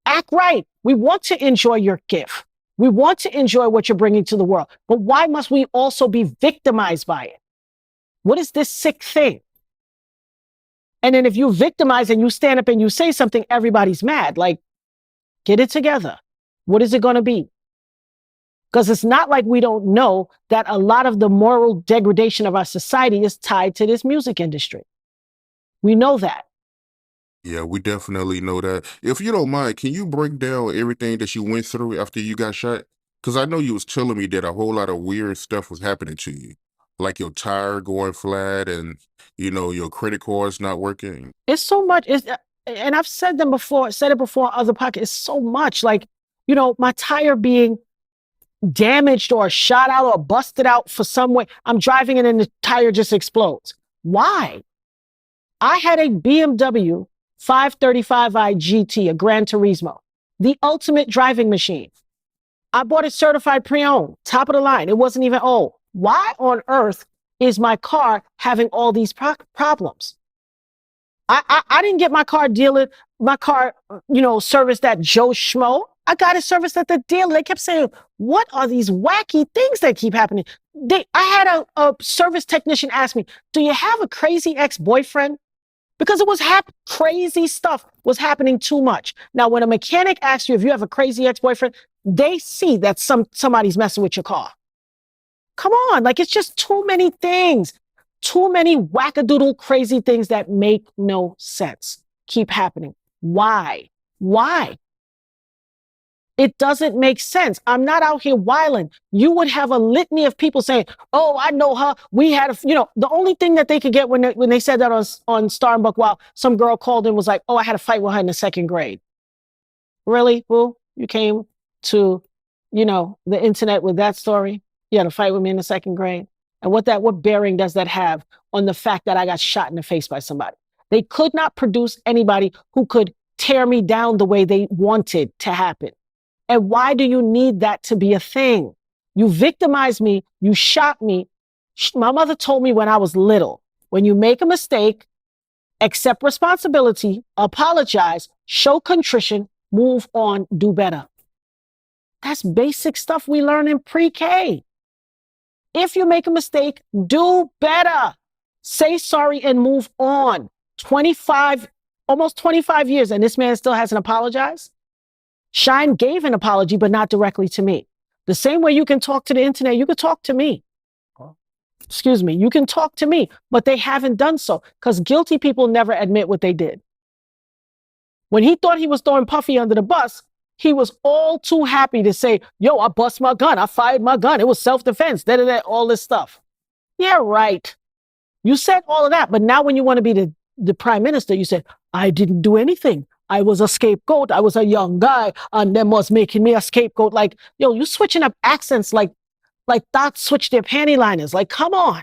Act right. We want to enjoy your gift. We want to enjoy what you're bringing to the world. But why must we also be victimized by it? What is this sick thing? And then if you victimize and you stand up and you say something, everybody's mad. Like, get it together. What is it going to be? Because it's not like we don't know that a lot of the moral degradation of our society is tied to this music industry. We know that. Yeah, we definitely know that. If you don't mind, can you break down everything that you went through after you got shot? Because I know you was telling me that a whole lot of weird stuff was happening to you, like your tire going flat and your credit card's not working. It's so much. And I've said it before on other podcasts. It's so much. Like, my tire being damaged or shot out or busted out for some way. I'm driving and then the tire just explodes. Why? I had a BMW 535i GT, a Gran Turismo, the ultimate driving machine. I bought it certified pre-owned, top of the line. It wasn't even old. Why on earth is my car having all these problems? I didn't get my car serviced at Joe Schmo. I got it serviced at the dealer. They kept saying, what are these wacky things that keep happening? I had a service technician ask me, do you have a crazy ex-boyfriend? Because it was crazy stuff was happening too much. Now, when a mechanic asks you if you have a crazy ex-boyfriend, they see that somebody's messing with your car. Come on, like, it's just too many things. Too many wackadoodle crazy things that make no sense keep happening. Why? Why? It doesn't make sense. I'm not out here wilding. You would have a litany of people saying, oh, I know her. We had the only thing that they could get when they said that on Star and Buck Wild, some girl called and was like, oh, I had a fight with her in the 2nd grade. Really? Well, you came to, the internet with that story? You had a fight with me in the 2nd grade? And what bearing does that have on the fact that I got shot in the face by somebody? They could not produce anybody who could tear me down the way they wanted to happen. And why do you need that to be a thing? You victimized me. You shot me. My mother told me when I was little, when you make a mistake, accept responsibility, apologize, show contrition, move on, do better. That's basic stuff we learn in pre-K. If you make a mistake, do better. Say sorry and move on. Almost 25 years, and this man still hasn't apologized? Shine gave an apology, but not directly to me. The same way you can talk to the internet, you can talk to me. Excuse me, you can talk to me, but they haven't done so because guilty people never admit what they did. When he thought he was throwing Puffy under the bus, he was all too happy to say, yo, I bust my gun. I fired my gun. It was self-defense, all this stuff. Yeah, right. You said all of that, but now when you want to be the prime minister, you said, I didn't do anything. I was a scapegoat. I was a young guy, and them was making me a scapegoat. Like, yo, you switching up accents like thoughts switch their panty liners. Like, come on.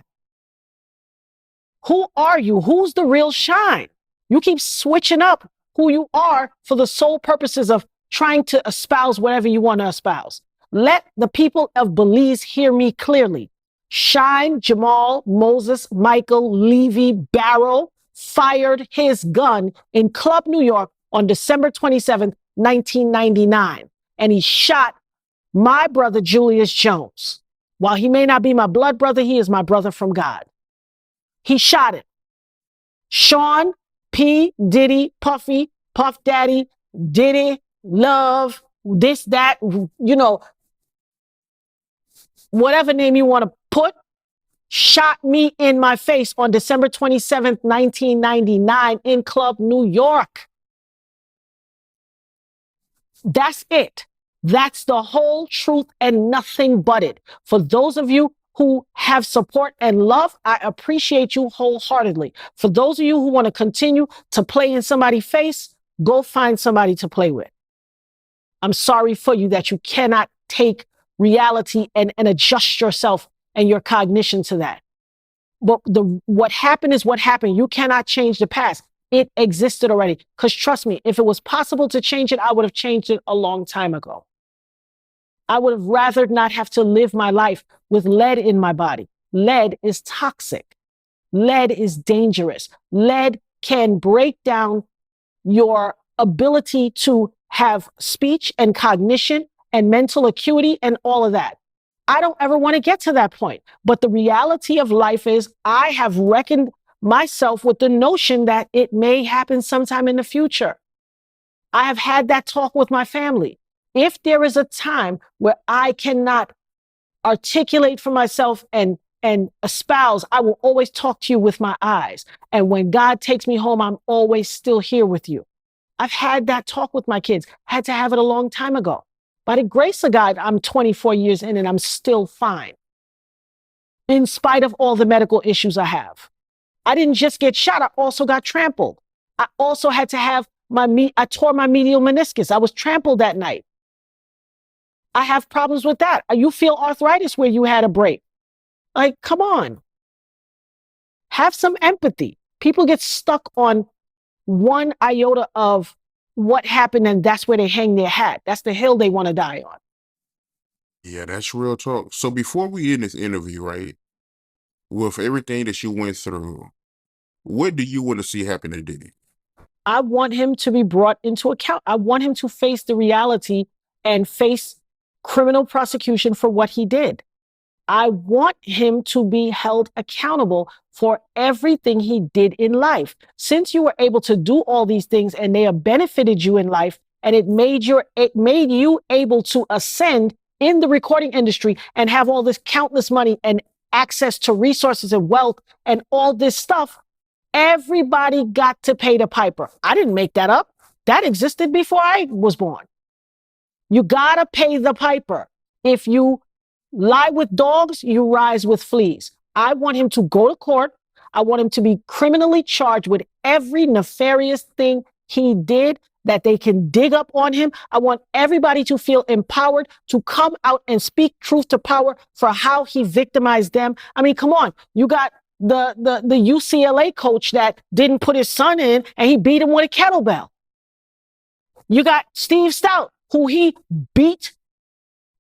Who are you? Who's the real Shine? You keep switching up who you are for the sole purposes of trying to espouse whatever you want to espouse. Let the people of Belize hear me clearly. Shine, Jamal, Moses, Michael, Levy, Barrow fired his gun in Club New York on December 27th, 1999. And he shot my brother, Julius Jones. While he may not be my blood brother, he is my brother from God. He shot him. Sean, P, Diddy, Puffy, Puff Daddy, Diddy, Love, this, that, whatever name you want to put, shot me in my face on December 27th, 1999 in Club New York. That's it. That's the whole truth and nothing but it. For those of you who have support and love, I appreciate you wholeheartedly. For those of you who want to continue to play in somebody's face, go find somebody to play with. I'm sorry for you that you cannot take reality and adjust yourself and your cognition to that. But what happened is what happened. You cannot change the past. It existed already. Because trust me, if it was possible to change it, I would have changed it a long time ago. I would have rather not have to live my life with lead in my body. Lead is toxic. Lead is dangerous. Lead can break down your ability to have speech and cognition and mental acuity and all of that. I don't ever want to get to that point. But the reality of life is I have reckoned myself with the notion that it may happen sometime in the future. I have had that talk with my family. If there is a time where I cannot articulate for myself and espouse, I will always talk to you with my eyes. And when God takes me home, I'm always still here with you. I've had that talk with my kids. Had to have it a long time ago. By the grace of God, I'm 24 years in and I'm still fine. In spite of all the medical issues I have. I didn't just get shot. I also got trampled. I also had to have I tore my medial meniscus. I was trampled that night. I have problems with that. You feel arthritis where you had a break. Like, come on. Have some empathy. People get stuck on one iota of what happened and that's where they hang their hat. That's the hill they want to die on. Yeah, that's real talk. So before we end this interview, right, with everything that you went through, what do you want to see happen to Diddy? I want him to be brought into account. I want him to face the reality and face criminal prosecution for what he did. I want him to be held accountable for everything he did in life. Since you were able to do all these things and they have benefited you in life and it made you able to ascend in the recording industry and have all this countless money and access to resources and wealth and all this stuff, everybody got to pay the piper. I didn't make that up. That existed before I was born. You gotta pay the piper. If you lie with dogs, you rise with fleas. I want him to go to court. I want him to be criminally charged with every nefarious thing he did that they can dig up on him. I want everybody to feel empowered to come out and speak truth to power for how he victimized them. I mean, come on. You got the UCLA coach that didn't put his son in and he beat him with a kettlebell. You got Steve Stout, who he beat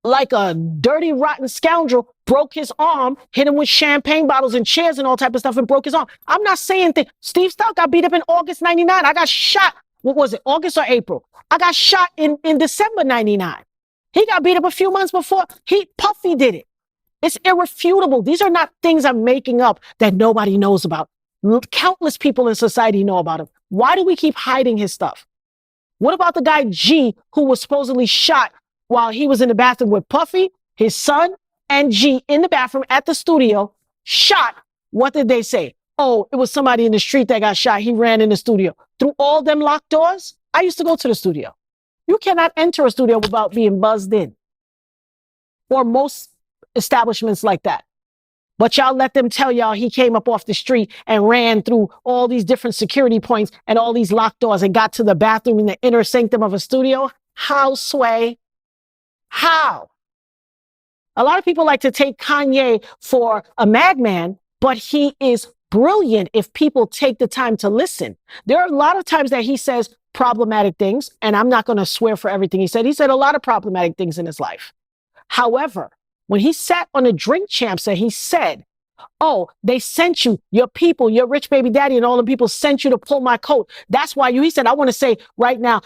like a dirty, rotten scoundrel, broke his arm, hit him with champagne bottles and chairs and all type of stuff and broke his arm. I'm not saying things. Steve Stout got beat up in August 99. I got shot. What was it? August or April? I got shot in December 99. He got beat up a few months before. Puffy did it. It's irrefutable. These are not things I'm making up that nobody knows about. Countless people in society know about him. Why do we keep hiding his stuff? What about the guy G, who was supposedly shot while he was in the bathroom with Puffy, his son, and G in the bathroom at the studio, shot? What did they say? Oh, it was somebody in the street that got shot. He ran in the studio. Through all them locked doors? I used to go to the studio. You cannot enter a studio without being buzzed in, or most establishments like that. But y'all let them tell y'all he came up off the street and ran through all these different security points and all these locked doors and got to the bathroom in the inner sanctum of a studio. How, Sway? How? A lot of people like to take Kanye for a madman, but he is brilliant if people take the time to listen. There are a lot of times that he says problematic things, and I'm not going to swear for everything he said. He said a lot of problematic things in his life. However, when he sat on the Drink Champs and he said, oh, they sent you, your people, your rich baby daddy and all the people sent you to pull my coat. That's why he said, I want to say right now,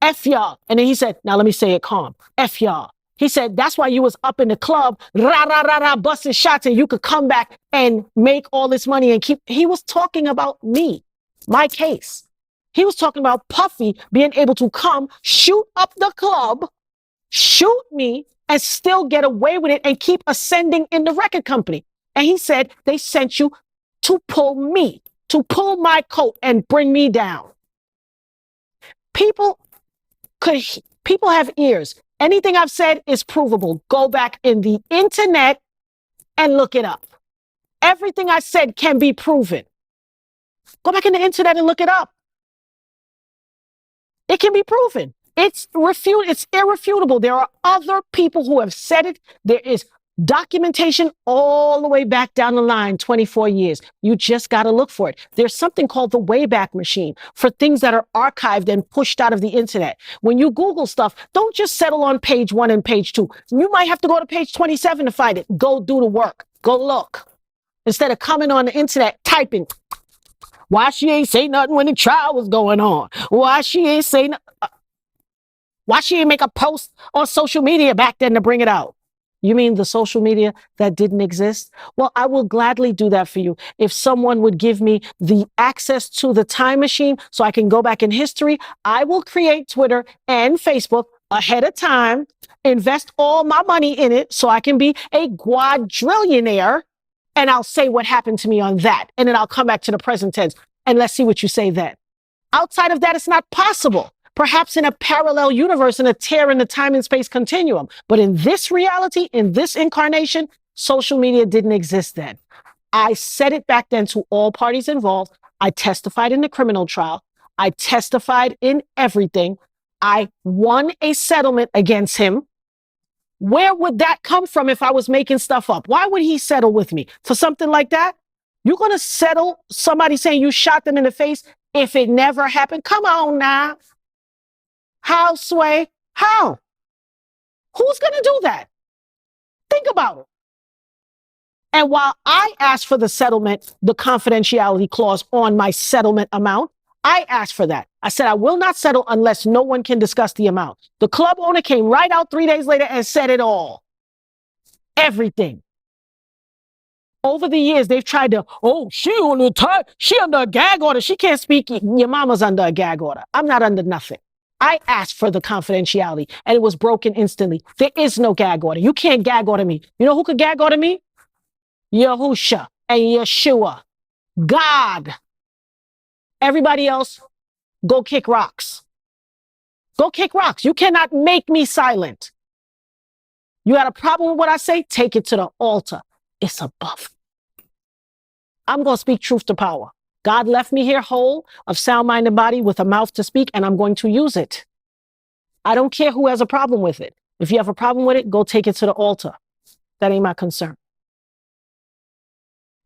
F y'all. And then he said, now let me say it calm, F y'all. He said, that's why you was up in the club, rah, rah, rah, rah, busting shots, and you could come back and make all this money and keep. He was talking about me, my case. He was talking about Puffy being able to come, shoot up the club, shoot me, and still get away with it and keep ascending in the record company. And he said, they sent you to pull me, to pull my coat and bring me down. People have ears. Anything I've said is provable. Go back in the internet and look it up. Everything I said can be proven. Go back in the internet and look it up. It can be proven. It's irrefutable. There are other people who have said it. There is documentation all the way back down the line, 24 years. You just got to look for it. There's something called the Wayback Machine for things that are archived and pushed out of the internet. When you Google stuff, don't just settle on page 1 and page 2. You might have to go to page 27 to find it. Go do the work. Go look. Instead of coming on the internet, typing, why she ain't say nothing when the trial was going on? Why she ain't say nothing? Why she ain't make a post on social media back then to bring it out? You mean the social media that didn't exist? Well, I will gladly do that for you. If someone would give me the access to the time machine so I can go back in history, I will create Twitter and Facebook ahead of time, invest all my money in it so I can be a quadrillionaire, and I'll say what happened to me on that. And then I'll come back to the present tense and let's see what you say then. Outside of that, it's not possible. Perhaps in a parallel universe, in a tear in the time and space continuum. But in this reality, in this incarnation, social media didn't exist then. I said it back then to all parties involved. I testified in the criminal trial. I testified in everything. I won a settlement against him. Where would that come from if I was making stuff up? Why would he settle with me? For something like that? You're going to settle somebody saying you shot them in the face if it never happened? Come on now. How, Sway? How? Who's going to do that? Think about it. And while I asked for the settlement, the confidentiality clause on my settlement amount, I asked for that. I said, I will not settle unless no one can discuss the amount. The club owner came right out 3 days later and said it all. Everything. Over the years, they've tried to, she under a gag order. She can't speak. Your mama's under a gag order. I'm not under nothing. I asked for the confidentiality and it was broken instantly. There is no gag order. You can't gag order me. You know who could gag order me? Yahusha and Yeshua. God. Everybody else, go kick rocks. Go kick rocks. You cannot make me silent. You got a problem with what I say? Take it to the altar. It's above. I'm going to speak truth to power. God left me here whole, of sound mind and body, with a mouth to speak, and I'm going to use it. I don't care who has a problem with it. If you have a problem with it, go take it to the altar. That ain't my concern.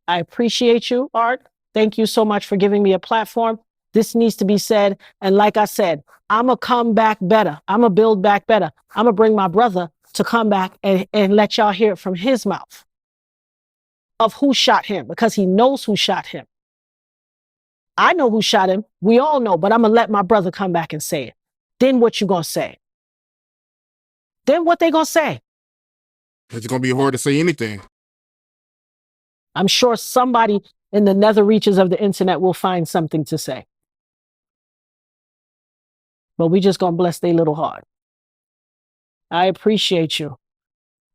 I appreciate you, Art. Thank you so much for giving me a platform. This needs to be said. And like I said, I'm going to come back better. I'm going to build back better. I'm going to bring my brother to come back and let y'all hear it from his mouth of who shot him, because he knows who shot him. I know who shot him. We all know, but I'm going to let my brother come back and say it. Then what you going to say? Then what they going to say? It's going to be hard to say anything. I'm sure somebody in the nether reaches of the internet will find something to say. But we just going to bless their little heart. I appreciate you.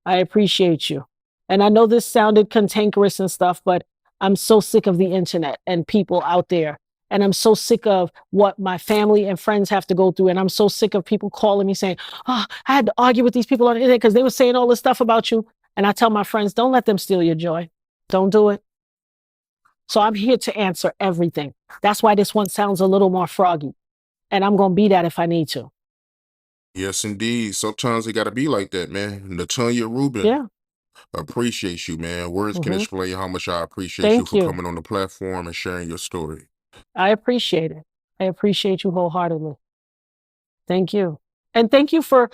I appreciate you. And I know this sounded cantankerous and stuff, but I'm so sick of the internet and people out there And I'm so sick of what my family and friends have to go through. And I'm so sick of people calling me saying, oh, I had to argue with these people on the internet because they were saying all this stuff about you. And I tell my friends, don't let them steal your joy. Don't do it. So I'm here to answer everything. That's why this one sounds a little more froggy. And I'm going to be that if I need to. Yes, indeed. Sometimes it gotta be like that, man. Natania Reuben, Yeah. appreciate you, man. Words can Hmm. explain how much I appreciate you Thank for you. coming on the platform and sharing your story. I appreciate it. I appreciate you wholeheartedly. Thank you. And thank you for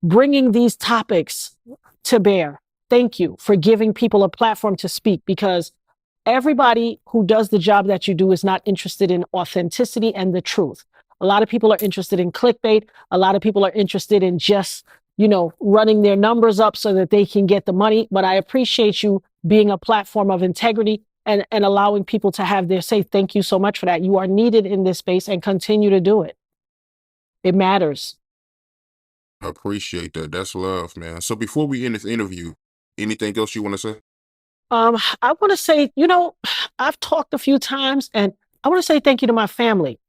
bringing these topics to bear. Thank you for giving people a platform to speak, because everybody who does the job that you do is not interested in authenticity and the truth. A lot of people are interested in clickbait. A lot of people are interested in just, running their numbers up so that they can get the money. But I appreciate you being a platform of integrity and allowing people to have their say. Thank you so much for that. You are needed in this space, and continue to do it. It matters. I appreciate that. That's love, man. So before we end this interview, anything else you want to say? I want to say, I've talked a few times, and I want to say thank you to my family.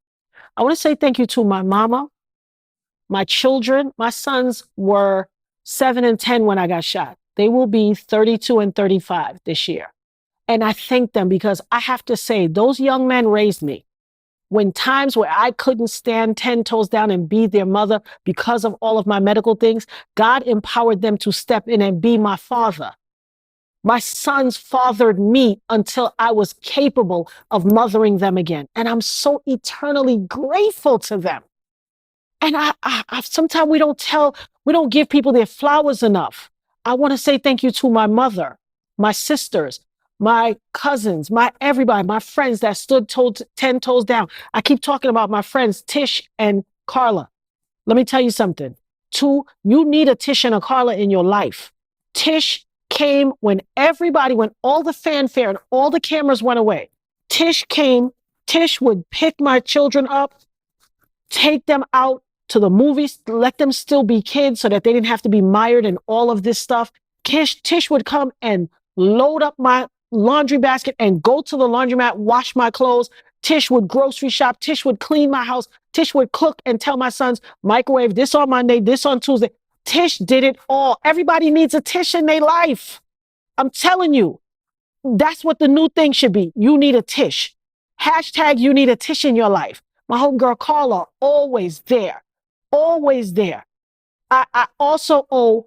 I want to say thank you to my mama, my children. My sons were 7 and 10 when I got shot. They will be 32 and 35 this year. And I thank them, because I have to say, those young men raised me. When times where I couldn't stand 10 toes down and be their mother because of all of my medical things, God empowered them to step in and be my father. My sons fathered me until I was capable of mothering them again. And I'm so eternally grateful to them. And I sometimes we don't give people their flowers enough. I want to say thank you to my mother, my sisters, my cousins, my everybody, my friends that stood 10 toes down. I keep talking about my friends, Tish and Carla. Let me tell you something. You need a Tish and a Carla in your life. Tish came when all the fanfare and all the cameras went away. Tish came. Tish would pick my children up, take them out to the movies, let them still be kids so that they didn't have to be mired in all of this stuff. Tish would come and load up my laundry basket and go to the laundromat, wash my clothes. Tish would grocery shop. Tish would clean my house. Tish would cook and tell my sons, microwave this on Monday, this on Tuesday. Tish did it all. Everybody needs a Tish in their life. I'm telling you, that's what the new thing should be. You need a Tish. Hashtag you need a Tish in your life. My homegirl Carla, always there. Always there. I also owe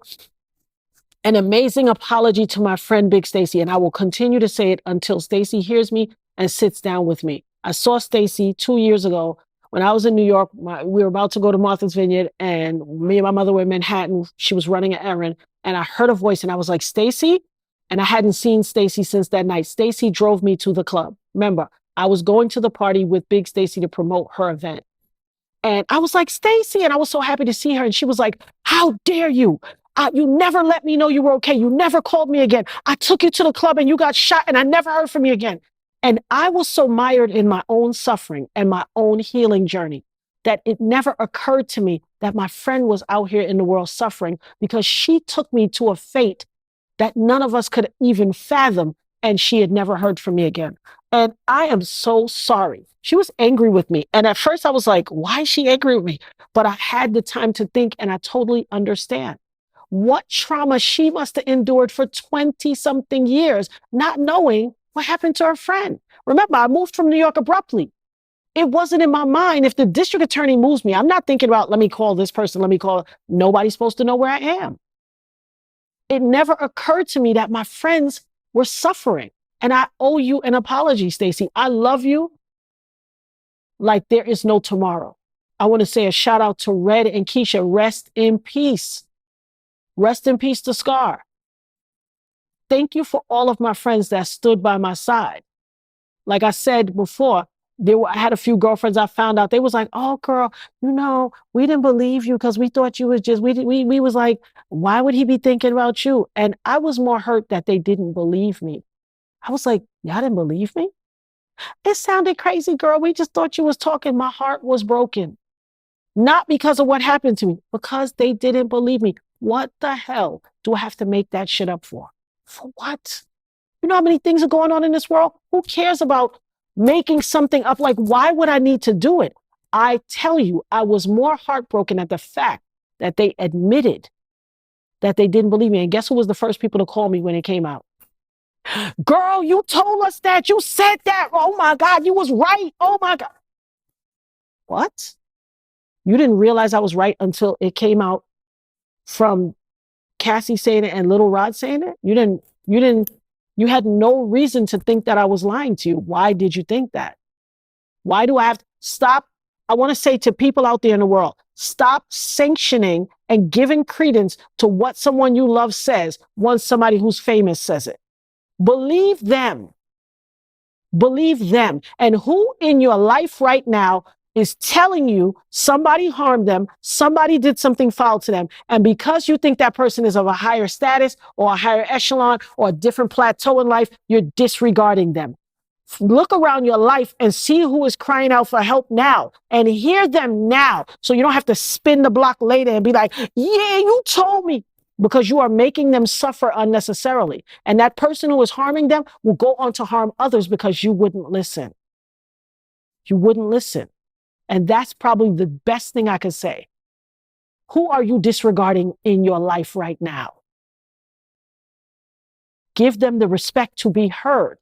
an amazing apology to my friend Big Stacy, and I will continue to say it until Stacy hears me and sits down with me. I saw Stacy 2 years ago when I was in New York. We were about to go to Martha's Vineyard, and me and my mother were in Manhattan. She was running an errand, and I heard a voice, and I was like, Stacy? And I hadn't seen Stacy since that night. Stacy drove me to the club. Remember, I was going to the party with Big Stacy to promote her event. And I was like, Stacy, and I was so happy to see her. And she was like, how dare you? You never let me know you were okay. You never called me again. I took you to the club and you got shot and I never heard from you again. And I was so mired in my own suffering and my own healing journey that it never occurred to me that my friend was out here in the world suffering, because she took me to a fate that none of us could even fathom. And she had never heard from me again. And I am so sorry. She was angry with me. And at first I was like, why is she angry with me? But I had the time to think, and I totally understand what trauma she must have endured for 20 something years, not knowing what happened to her friend. Remember, I moved from New York abruptly. It wasn't in my mind. If the district attorney moves me, I'm not thinking about, let me call this person, let me call. Nobody's supposed to know where I am. It never occurred to me that my friends were suffering. And I owe you an apology, Stacy. I love you like there is no tomorrow. I want to say a shout out to Red and Keisha. Rest in peace. Rest in peace to Scar. Thank you for all of my friends that stood by my side. Like I said before, I had a few girlfriends I found out. They was like, oh, girl, we didn't believe you because we thought you was just, we was like, why would he be thinking about you? And I was more hurt that they didn't believe me. I was like, y'all didn't believe me? It sounded crazy, girl. We just thought you was talking. My heart was broken. Not because of what happened to me, because they didn't believe me. What the hell do I have to make that shit up for? For what? You know how many things are going on in this world? Who cares about making something up. Like, why would I need to do it? I tell you, I was more heartbroken at the fact that they admitted that they didn't believe me. And guess who was the first people to call me when it came out? Girl, you told us that. You said that. Oh my God, you was right. Oh my God. What? You didn't realize I was right until it came out from Cassie saying it and Little Rod saying it? You had no reason to think that I was lying to you. Why did you think that? Why do I have to stop? I want to say to people out there in the world, stop sanctioning and giving credence to what someone you love says once somebody who's famous says it. Believe them. Believe them. And who in your life right now is telling you somebody harmed them, somebody did something foul to them, and because you think that person is of a higher status or a higher echelon or a different plateau in life, you're disregarding them. Look around your life and see who is crying out for help now and hear them now, so you don't have to spin the block later and be like, yeah, you told me, because you are making them suffer unnecessarily. And that person who is harming them will go on to harm others because you wouldn't listen. You wouldn't listen. And that's probably the best thing I could say. Who are you disregarding in your life right now? Give them the respect to be heard.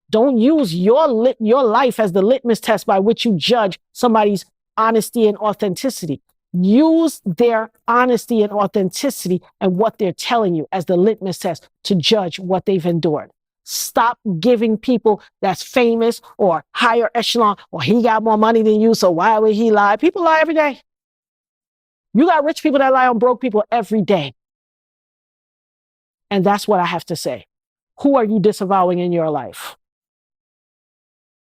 Don't use your life as the litmus test by which you judge somebody's honesty and authenticity. Use their honesty and authenticity and what they're telling you as the litmus test to judge what they've endured. Stop giving people that's famous or higher echelon, or he got more money than you, so why would he lie? People lie every day. You got rich people that lie on broke people every day. And that's what I have to say. Who are you disavowing in your life?